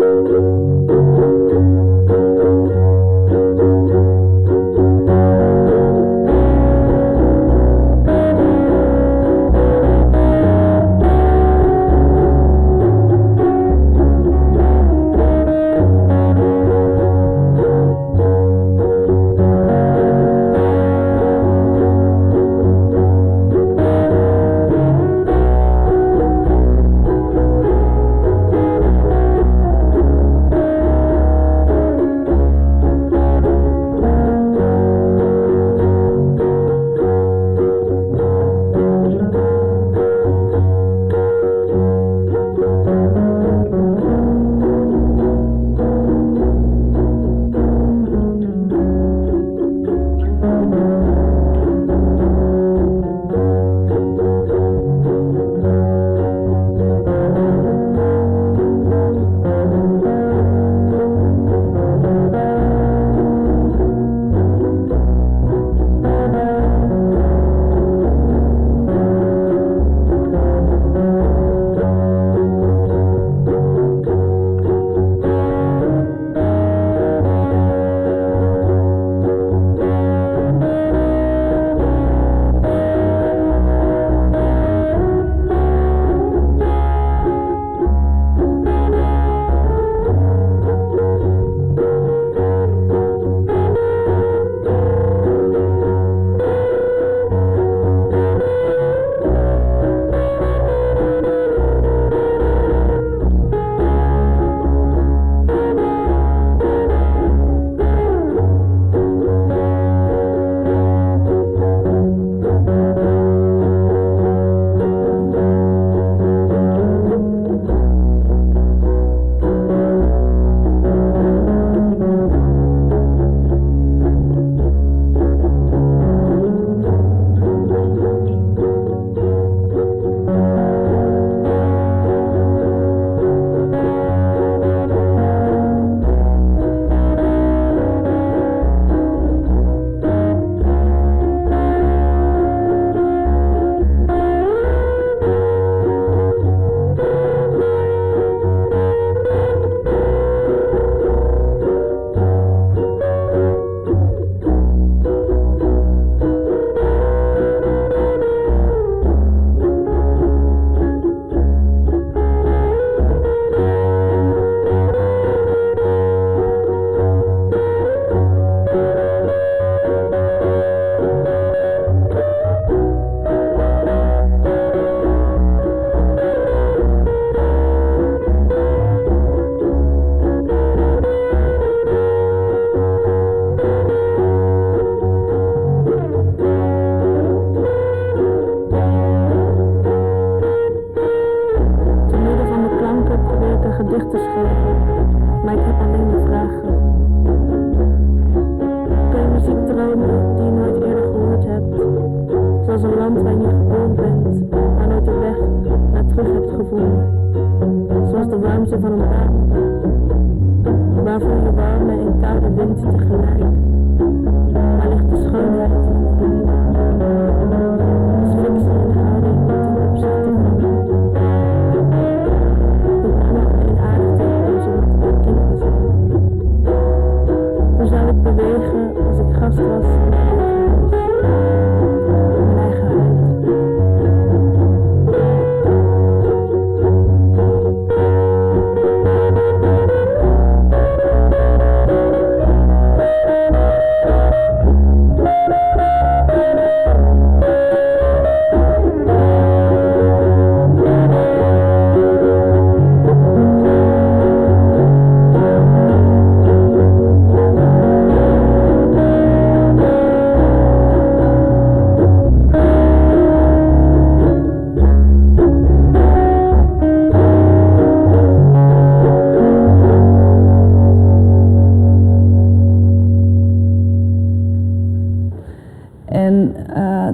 S5: land waar je niet geboren bent, maar nooit de weg naar terug hebt gevonden. Zoals de warmte van een baan, waarvoor je warme en koude wind tegelijk. Waar ligt de schoonheid in de liefde? Is fictie en houding ten opzichte van de allemaal alleen aardig tegen ons omdat we kinderen zijn. Hoe zou ik bewegen als ik gast was in mijn eigen huis? In mijn eigen huid.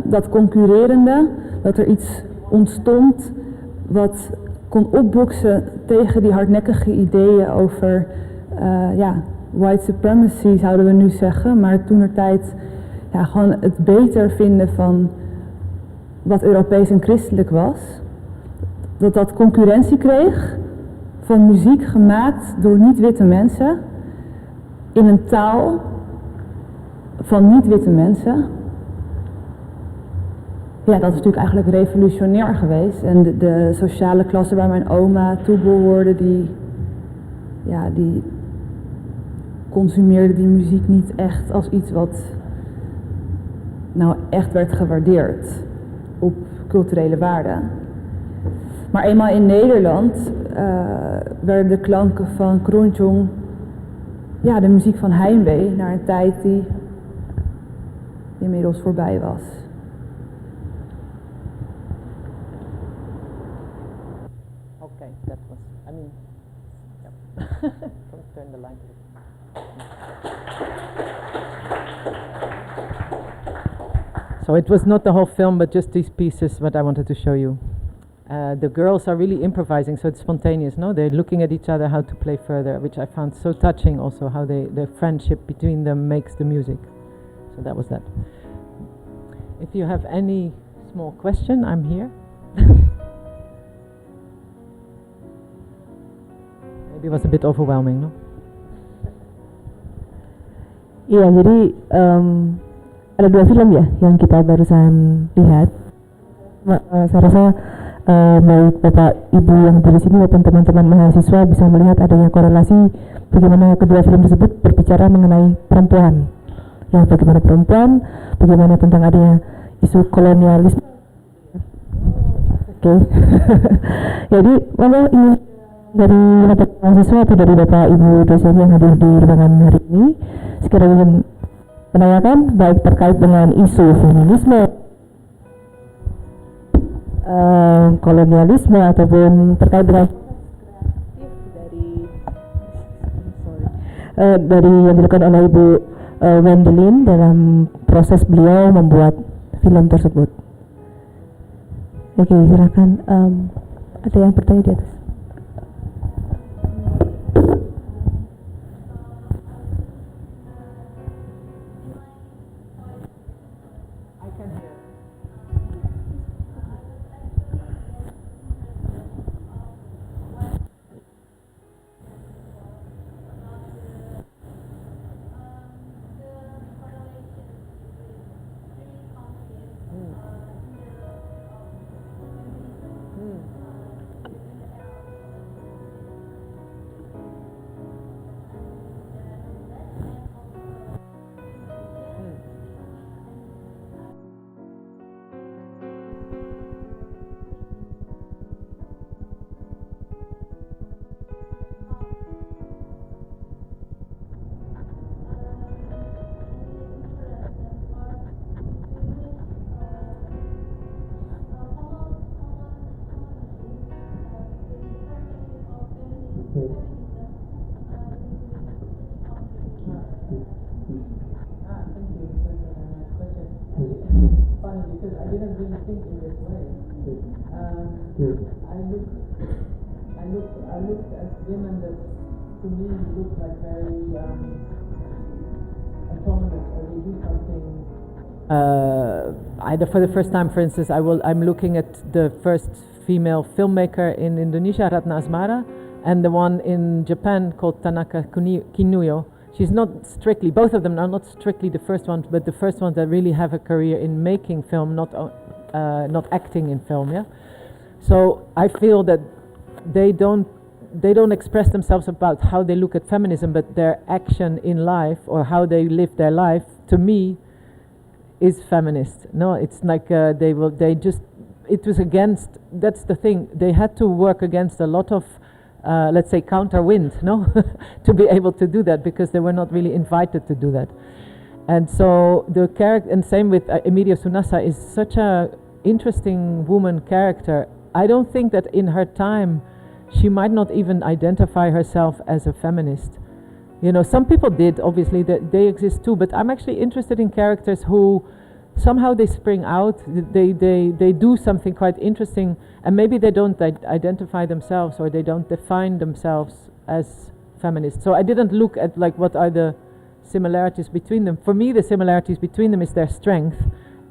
S5: Dat concurrerende, dat er iets ontstond wat kon opboksen tegen die hardnekkige ideeën over white supremacy zouden we nu zeggen, maar toentertijd gewoon het beter vinden van wat Europees en christelijk was. Dat concurrentie kreeg van muziek gemaakt door niet-witte mensen in een taal van niet-witte mensen. Ja, dat is natuurlijk eigenlijk revolutionair geweest. En de sociale klasse waar mijn oma toe behoorde, die consumeerde die muziek niet echt als iets wat nou echt werd gewaardeerd op culturele waarde. Maar eenmaal in Nederland werden de klanken van Kroenjong, de muziek van heimwee, naar een tijd die inmiddels voorbij was.
S1: Okay, that was, don't turn the line. So it was not the whole film, but just these pieces what I wanted to show you. The girls are really improvising, so it's spontaneous, no? They're looking at each other how to play further, which I found so touching also, how the friendship between them makes the music. So that was that. If you have any small question, I'm here. Maybe it was a bit overwhelming, no?
S2: Iya, jadi ada dua film ya yang kita barusan lihat. Saya rasa baik Bapak Ibu yang di sini maupun teman-teman mahasiswa bisa melihat adanya korelasi bagaimana kedua film tersebut berbicara mengenai perempuan. Ya, bagaimana perempuan, bagaimana tentang adanya isu kolonialisme. Oke. Jadi, monggo ini dari Bapak mahasiswa atau dari Bapak Ibu dosen yang hadir di ruangan hari ini sekiranya ingin menanyakan baik terkait dengan isu feminisme, kolonialisme ataupun terkait dengan dari yang dilakukan oleh Ibu Wendelien dalam proses beliau membuat film tersebut. Oke, silakan. Ada yang bertanya di atas?
S1: funny because I didn't really think in this way. I looked at women that to me look like very autonomous, or they do something. Either for the first time, for instance, I'm looking at the first female filmmaker in Indonesia, Ratna Asmara, and the one in Japan called Tanaka Kinuyo. She's not strictly, both of them are not strictly the first ones, but the first ones that really have a career in making film, not acting in film. Yeah. So I feel that they don't express themselves about how they look at feminism, but their action in life or how they live their life, to me, is feminist. No, it's like it was against, that's the thing, they had to work against a lot of let's say counter wind, no, to be able to do that, because they were not really invited to do that. And so the character, and same with Emilia Sunasa, is such a interesting woman character. I don't think that in her time she might not even identify herself as a feminist. You know, some people did, obviously, that they exist too, but I'm actually interested in characters who somehow they spring out, they do something quite interesting, and maybe they don't identify themselves, or they don't define themselves as feminists. So I didn't look at like what are the similarities between them. For me, the similarities between them is their strength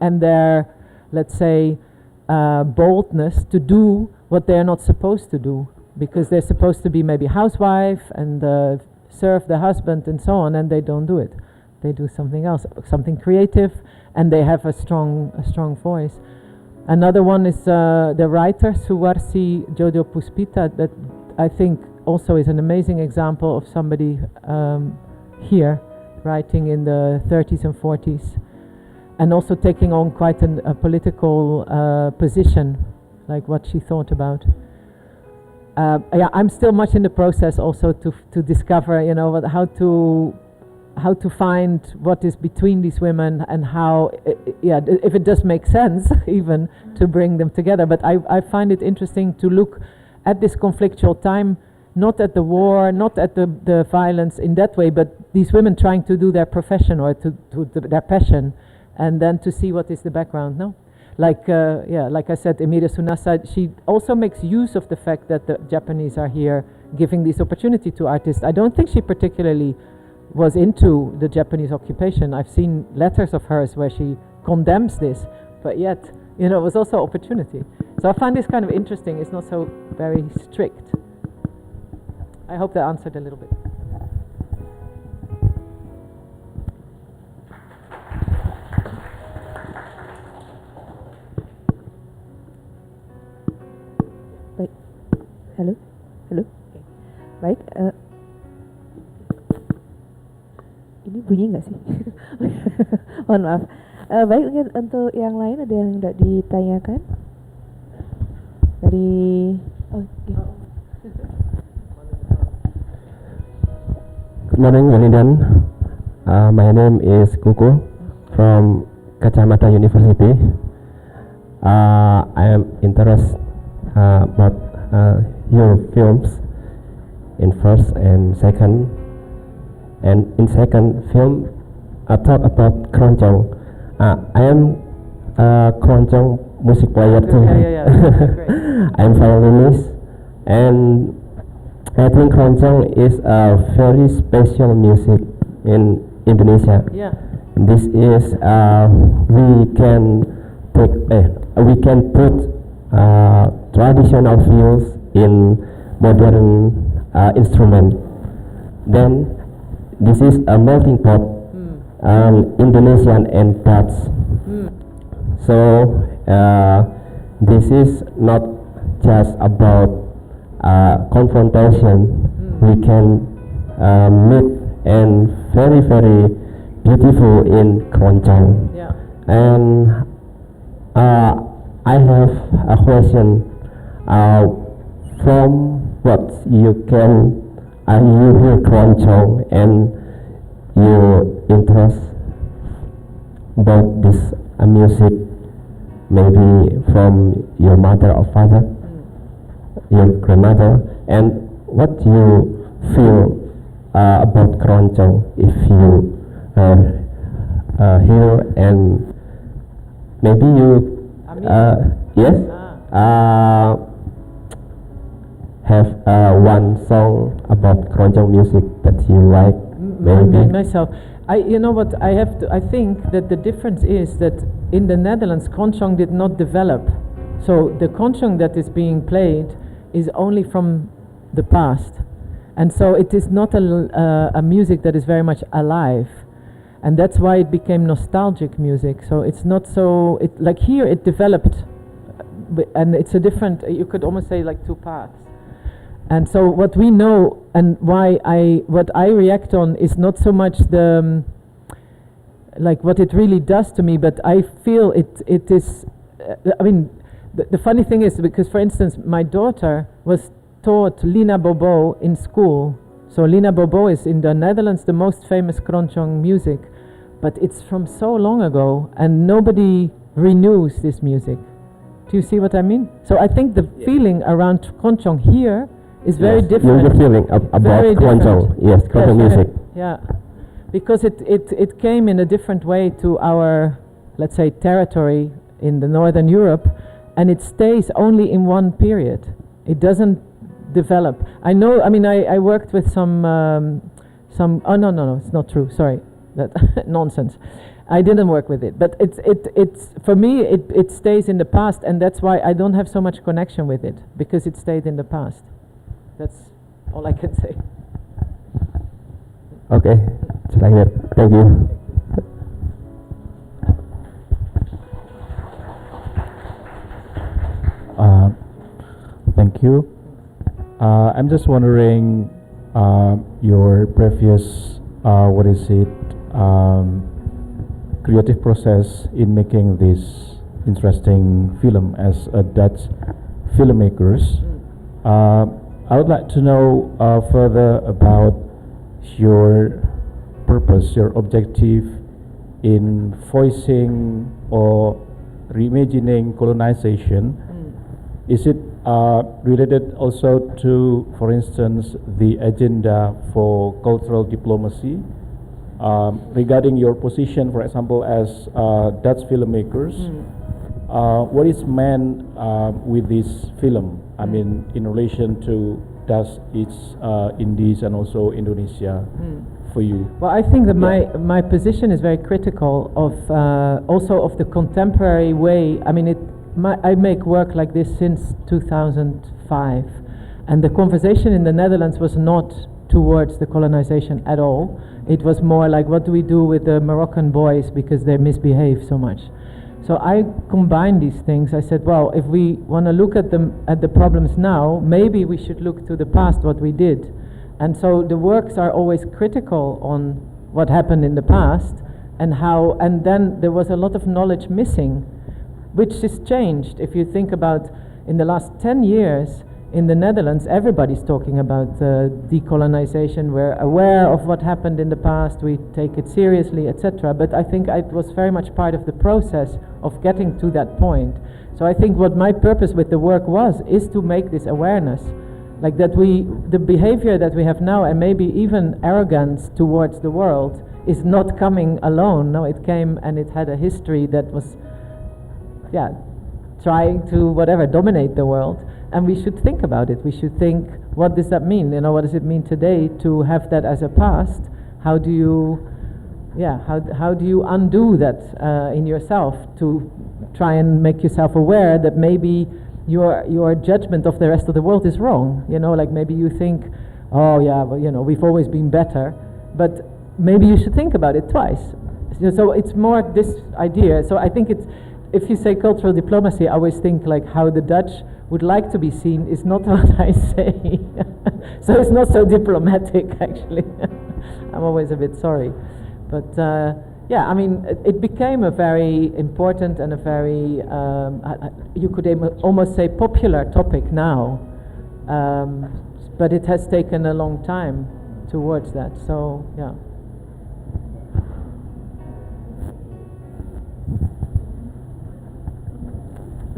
S1: and their, let's say, boldness to do what they are not supposed to do, because they're supposed to be maybe housewife and serve the husband and so on, and they don't do it. They do something else, something creative, and they have a strong voice. Another one is the writer Suwarsi Jojo Puspita, that I think also is an amazing example of somebody here writing in the 30s and 40s, and also taking on quite a political position, like what she thought about. Yeah, I'm still much in the process also to discover, you know, how to find what is between these women, and how, if it does make sense even to bring them together. But I find it interesting to look at this conflictual time, not at the war, not at the violence in that way, but these women trying to do their profession or to their passion, and then to see what is the background, no? Like I said, Emilia Sunasa, she also makes use of the fact that the Japanese are here giving this opportunity to artists. I don't think she particularly was into the Japanese occupation. I've seen letters of hers where she condemns this, but yet, you know, it was also opportunity. So I find this kind of interesting. It's not so very strict. I hope that answered a little bit.
S2: Baik, halo. Okay. Baik, ini bunyi nggak sih? Mohon maaf. Baik, mungkin untuk yang lain ada yang tidak ditanyakan dari
S6: Good morning, Wendelien. My name is Pukul from Kacamata University. I am interested about your films in first and second. And in second film, I talk about keroncong. I am a keroncong music player too.
S1: Yeah.
S6: I'm violinist, and I think keroncong is a very special music in Indonesia.
S1: Yeah.
S6: This is we can put traditional views in modern instrument. Then this is a melting pot, Indonesian and Dutch. So this is not just about confrontation. We can meet and very, very beautiful in keroncong.
S1: Yeah.
S6: And I have a question. From what you can you hear keroncong and your interest about this music, maybe from your mother or father, your grandmother, and what you feel about keroncong if you hear and maybe you, yes, have one song about keroncong music that you like, maybe.
S1: Myself, you know what, I think that the difference is that in the Netherlands, keroncong did not develop. So the keroncong that is being played is only from the past. And so it is not a music that is very much alive. And that's why it became nostalgic music. So it's not so, like here it developed, and it's a different, you could almost say like two paths. And so what we know and what I react on is not so much like what it really does to me, but I feel it is, I mean, the funny thing is, because for instance, my daughter was taught Lina Bobo in school. So Lina Bobo is in the Netherlands the most famous keroncong music, but it's from so long ago and nobody renews this music. Do you see what I mean? So I think the feeling around keroncong here is very different.
S6: Your feeling about keroncong, yes, keroncong music.
S1: Yeah, because it came in a different way to our, let's say, territory in the Northern Europe, and it stays only in one period. It doesn't develop. I know, I mean, I worked with some, oh no, it's not true, sorry, that nonsense. I didn't work with it, but it's for me, it stays in the past, and that's why I don't have so much connection with it, because it stayed in the past. That's all I can say.
S6: Okay, Selesai. Thank you.
S7: Thank you. I'm just wondering your previous, creative process in making this interesting film as a Dutch filmmakers. I would like to know further about your purpose, your objective in voicing or reimagining colonization. Is it related also to, for instance, the agenda for cultural diplomacy regarding your position, for example, as Dutch filmmakers? What is meant with this film? I mean, in relation to Dutch, its Indies, and also Indonesia for you.
S1: Well, I think that my position is very critical of also of the contemporary way. I mean, I make work like this since 2005, and the conversation in the Netherlands was not towards the colonization at all. It was more like, what do we do with the Moroccan boys because they misbehave so much? So I combined these things. I said, well, if we want to look at the problems now, maybe we should look to the past, what we did. And so the works are always critical on what happened in the past and how, and then there was a lot of knowledge missing, which is changed. If you think about in the last 10 years in the Netherlands, everybody's talking about decolonization. We're aware of what happened in the past, we take it seriously, etc. But I think it was very much part of the process of getting to that point. So I think what my purpose with the work is to make this awareness, like that the behavior that we have now, and maybe even arrogance towards the world, is not coming alone. No, it came and it had a history that was trying to dominate the world, and we should think about it. We should think, what does that mean? You know, what does it mean today to have that as a past? How do you undo that in yourself, to try and make yourself aware that maybe your judgment of the rest of the world is wrong? You know, like maybe you think, oh yeah, well, you know, we've always been better, but maybe you should think about it twice. So it's more this idea. So I think if you say cultural diplomacy, I always think like how the Dutch would like to be seen is not what I say. So it's not so diplomatic, actually. I'm always a bit sorry. But I mean, it became a very important and a very, you could almost say popular topic now. But it has taken a long time towards that, so yeah.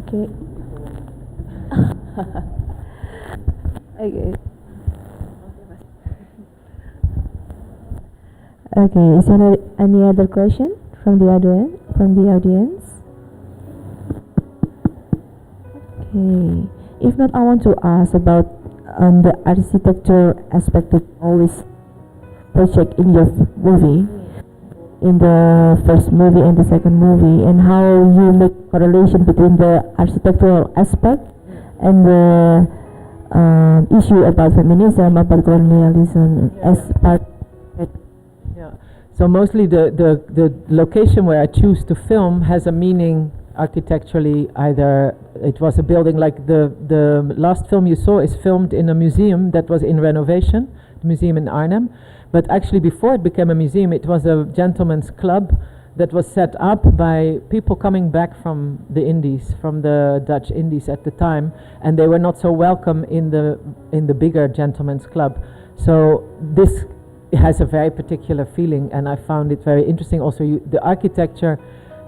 S5: Okay. Okay.
S2: Okay, is there any other question from the audience? Okay. If not, I want to ask about the architecture aspect that always project in your movie, in the first movie and the second movie, and how you make correlation between the architectural aspect and the issue about feminism, about colonialism as part.
S1: Yeah. So mostly the location where I choose to film has a meaning architecturally. Either it was a building, like the last film you saw is filmed in a museum that was in renovation, the museum in Arnhem. But actually before it became a museum, it was a gentleman's club that was set up by people coming back from the Indies, from the Dutch Indies at the time, and they were not so welcome in the bigger gentleman's club. So this has a very particular feeling, and I found it very interesting. Also, the architecture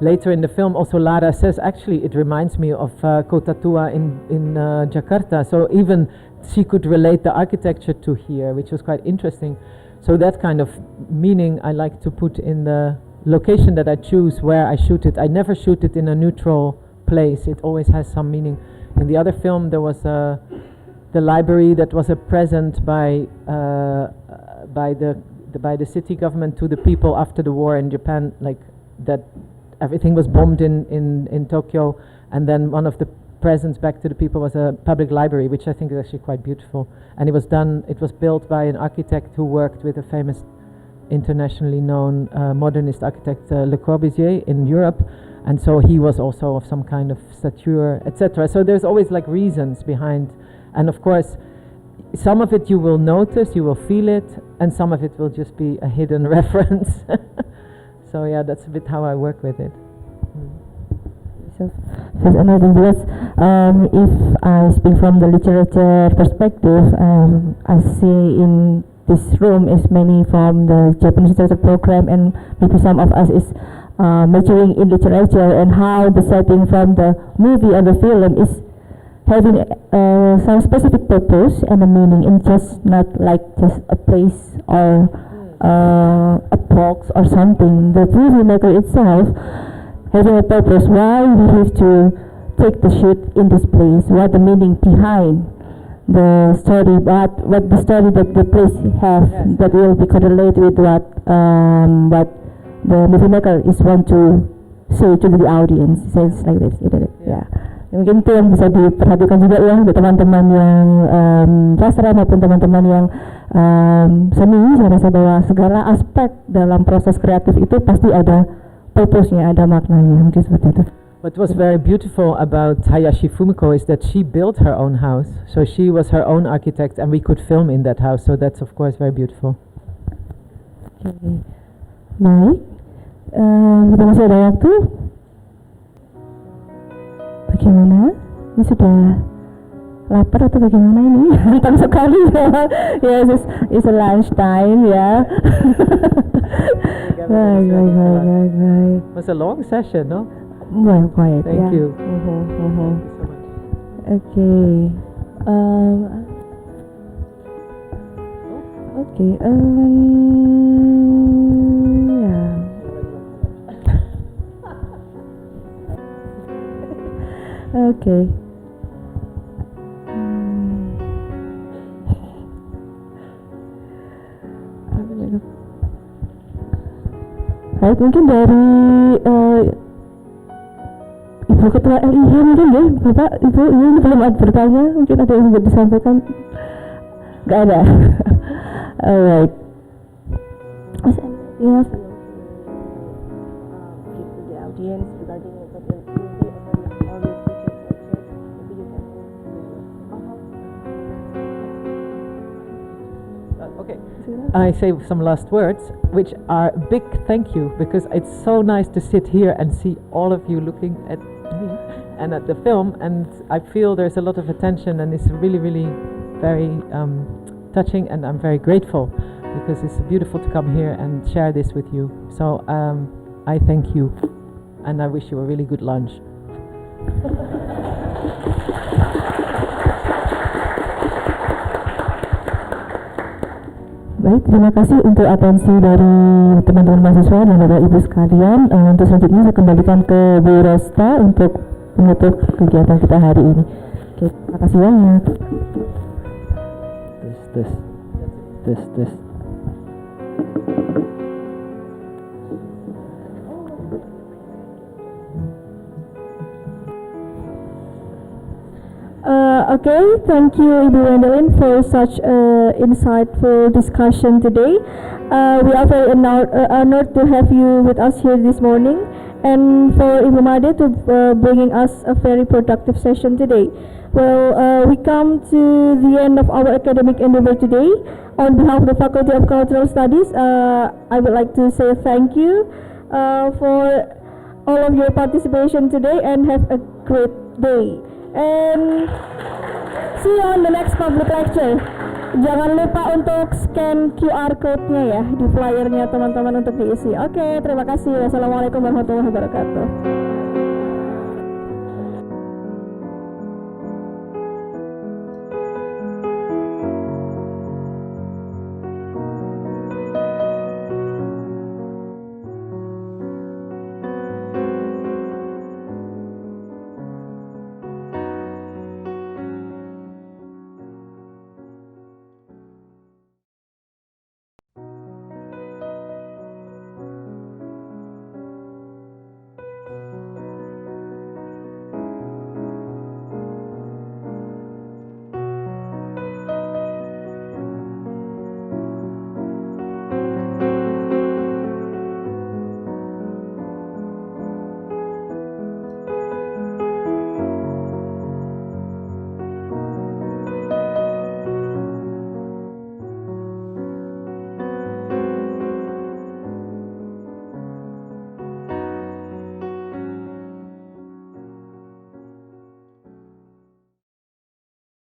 S1: later in the film, also Lara says, actually it reminds me of Kota Tua in Jakarta. So even she could relate the architecture to here, which was quite interesting. So that kind of meaning I like to put in the location that I choose where I shoot it. I never shoot it in a neutral place. It always has some meaning. In the other film there was the library that was a present by the city government to the people after the war in Japan, like that everything was bombed in Tokyo, and then one of the presents back to the people was a public library, which I think is actually quite beautiful. And it was built by an architect who worked with a famous internationally known modernist architect, Le Corbusier, in Europe, and so he was also of some kind of stature, etc. So there's always like reasons behind, and of course some of it you will notice, you will feel it, and some of it will just be a hidden reference. So yeah, that's a bit how I work with it.
S2: There's another, because if I speak from the literature perspective, I see in this room is many from the Japanese literature program, and maybe some of us is majoring in literature, and how the setting from the movie or the film is having some specific purpose and a meaning, and just not like just a place or a box or something. The movie maker itself having a purpose, why we have to take the shoot in this place, what the meaning behind the story, what the story that the place has, that will be correlated with what the movie maker is want to say to the audience. Says like this, yeah. Mungkin itu yang bisa diperhatikan juga ya untuk teman-teman yang sastra maupun teman-teman yang seni. Saya rasa bahwa segala aspek dalam proses kreatif itu pasti ada purpose-nya, ada maknanya, mungkin seperti itu.
S1: What was very beautiful about Hayashi Fumiko is that she built her own house, so she was her own architect, and we could film in that house, so that's of course very beautiful.
S2: Okay. Baik, kita masih ada waktu. Bagaimana? Ini sudah lapar atau bagaimana ini? Tentang sekali ya. Yes, it's a lunch time ya. Baik.
S1: It was a long session, no?
S2: Well, quite.
S1: Thank you.
S2: Thank you so much. Okay. Yeah. Okay. Baik, mungkin dari Ibu Ketua LIH mungkin ya, Bapak, Ibu, ini belum ada bertanya, mungkin ada yang ingin disampaikan? Gak ada. Alright. Is anything else? Give to the audience regarding what the movie or your future project, maybe you can.
S1: Okay. I say some last words, which are a big thank you, because it's so nice to sit here and see all of you looking at me and at the film, and I feel there's a lot of attention, and it's really, really very touching, and I'm very grateful, because it's beautiful to come here and share this with you. So I thank you, and I wish you a really good lunch.
S2: Baik, terima kasih untuk atensi dari teman-teman mahasiswa dan Bapak Ibu sekalian. Untuk selanjutnya saya kembalikan ke Bu Resta untuk menutup kegiatan kita hari ini. Oke, terima kasih banyak.
S3: This.
S5: Okay, thank you Ibu Wendelien for such insightful discussion today. We are very honored to have you with us here this morning, and for Ibu Made to bringing us a very productive session today. Well, we come to the end of our academic endeavor today. On behalf of the Faculty of Cultural Studies, I would like to say thank you for all of your participation today, and have a great day. And see you on the next public lecture. Jangan lupa untuk scan QR code-nya ya di flyernya teman-teman untuk diisi. Oke, terima kasih. Wassalamualaikum warahmatullahi wabarakatuh.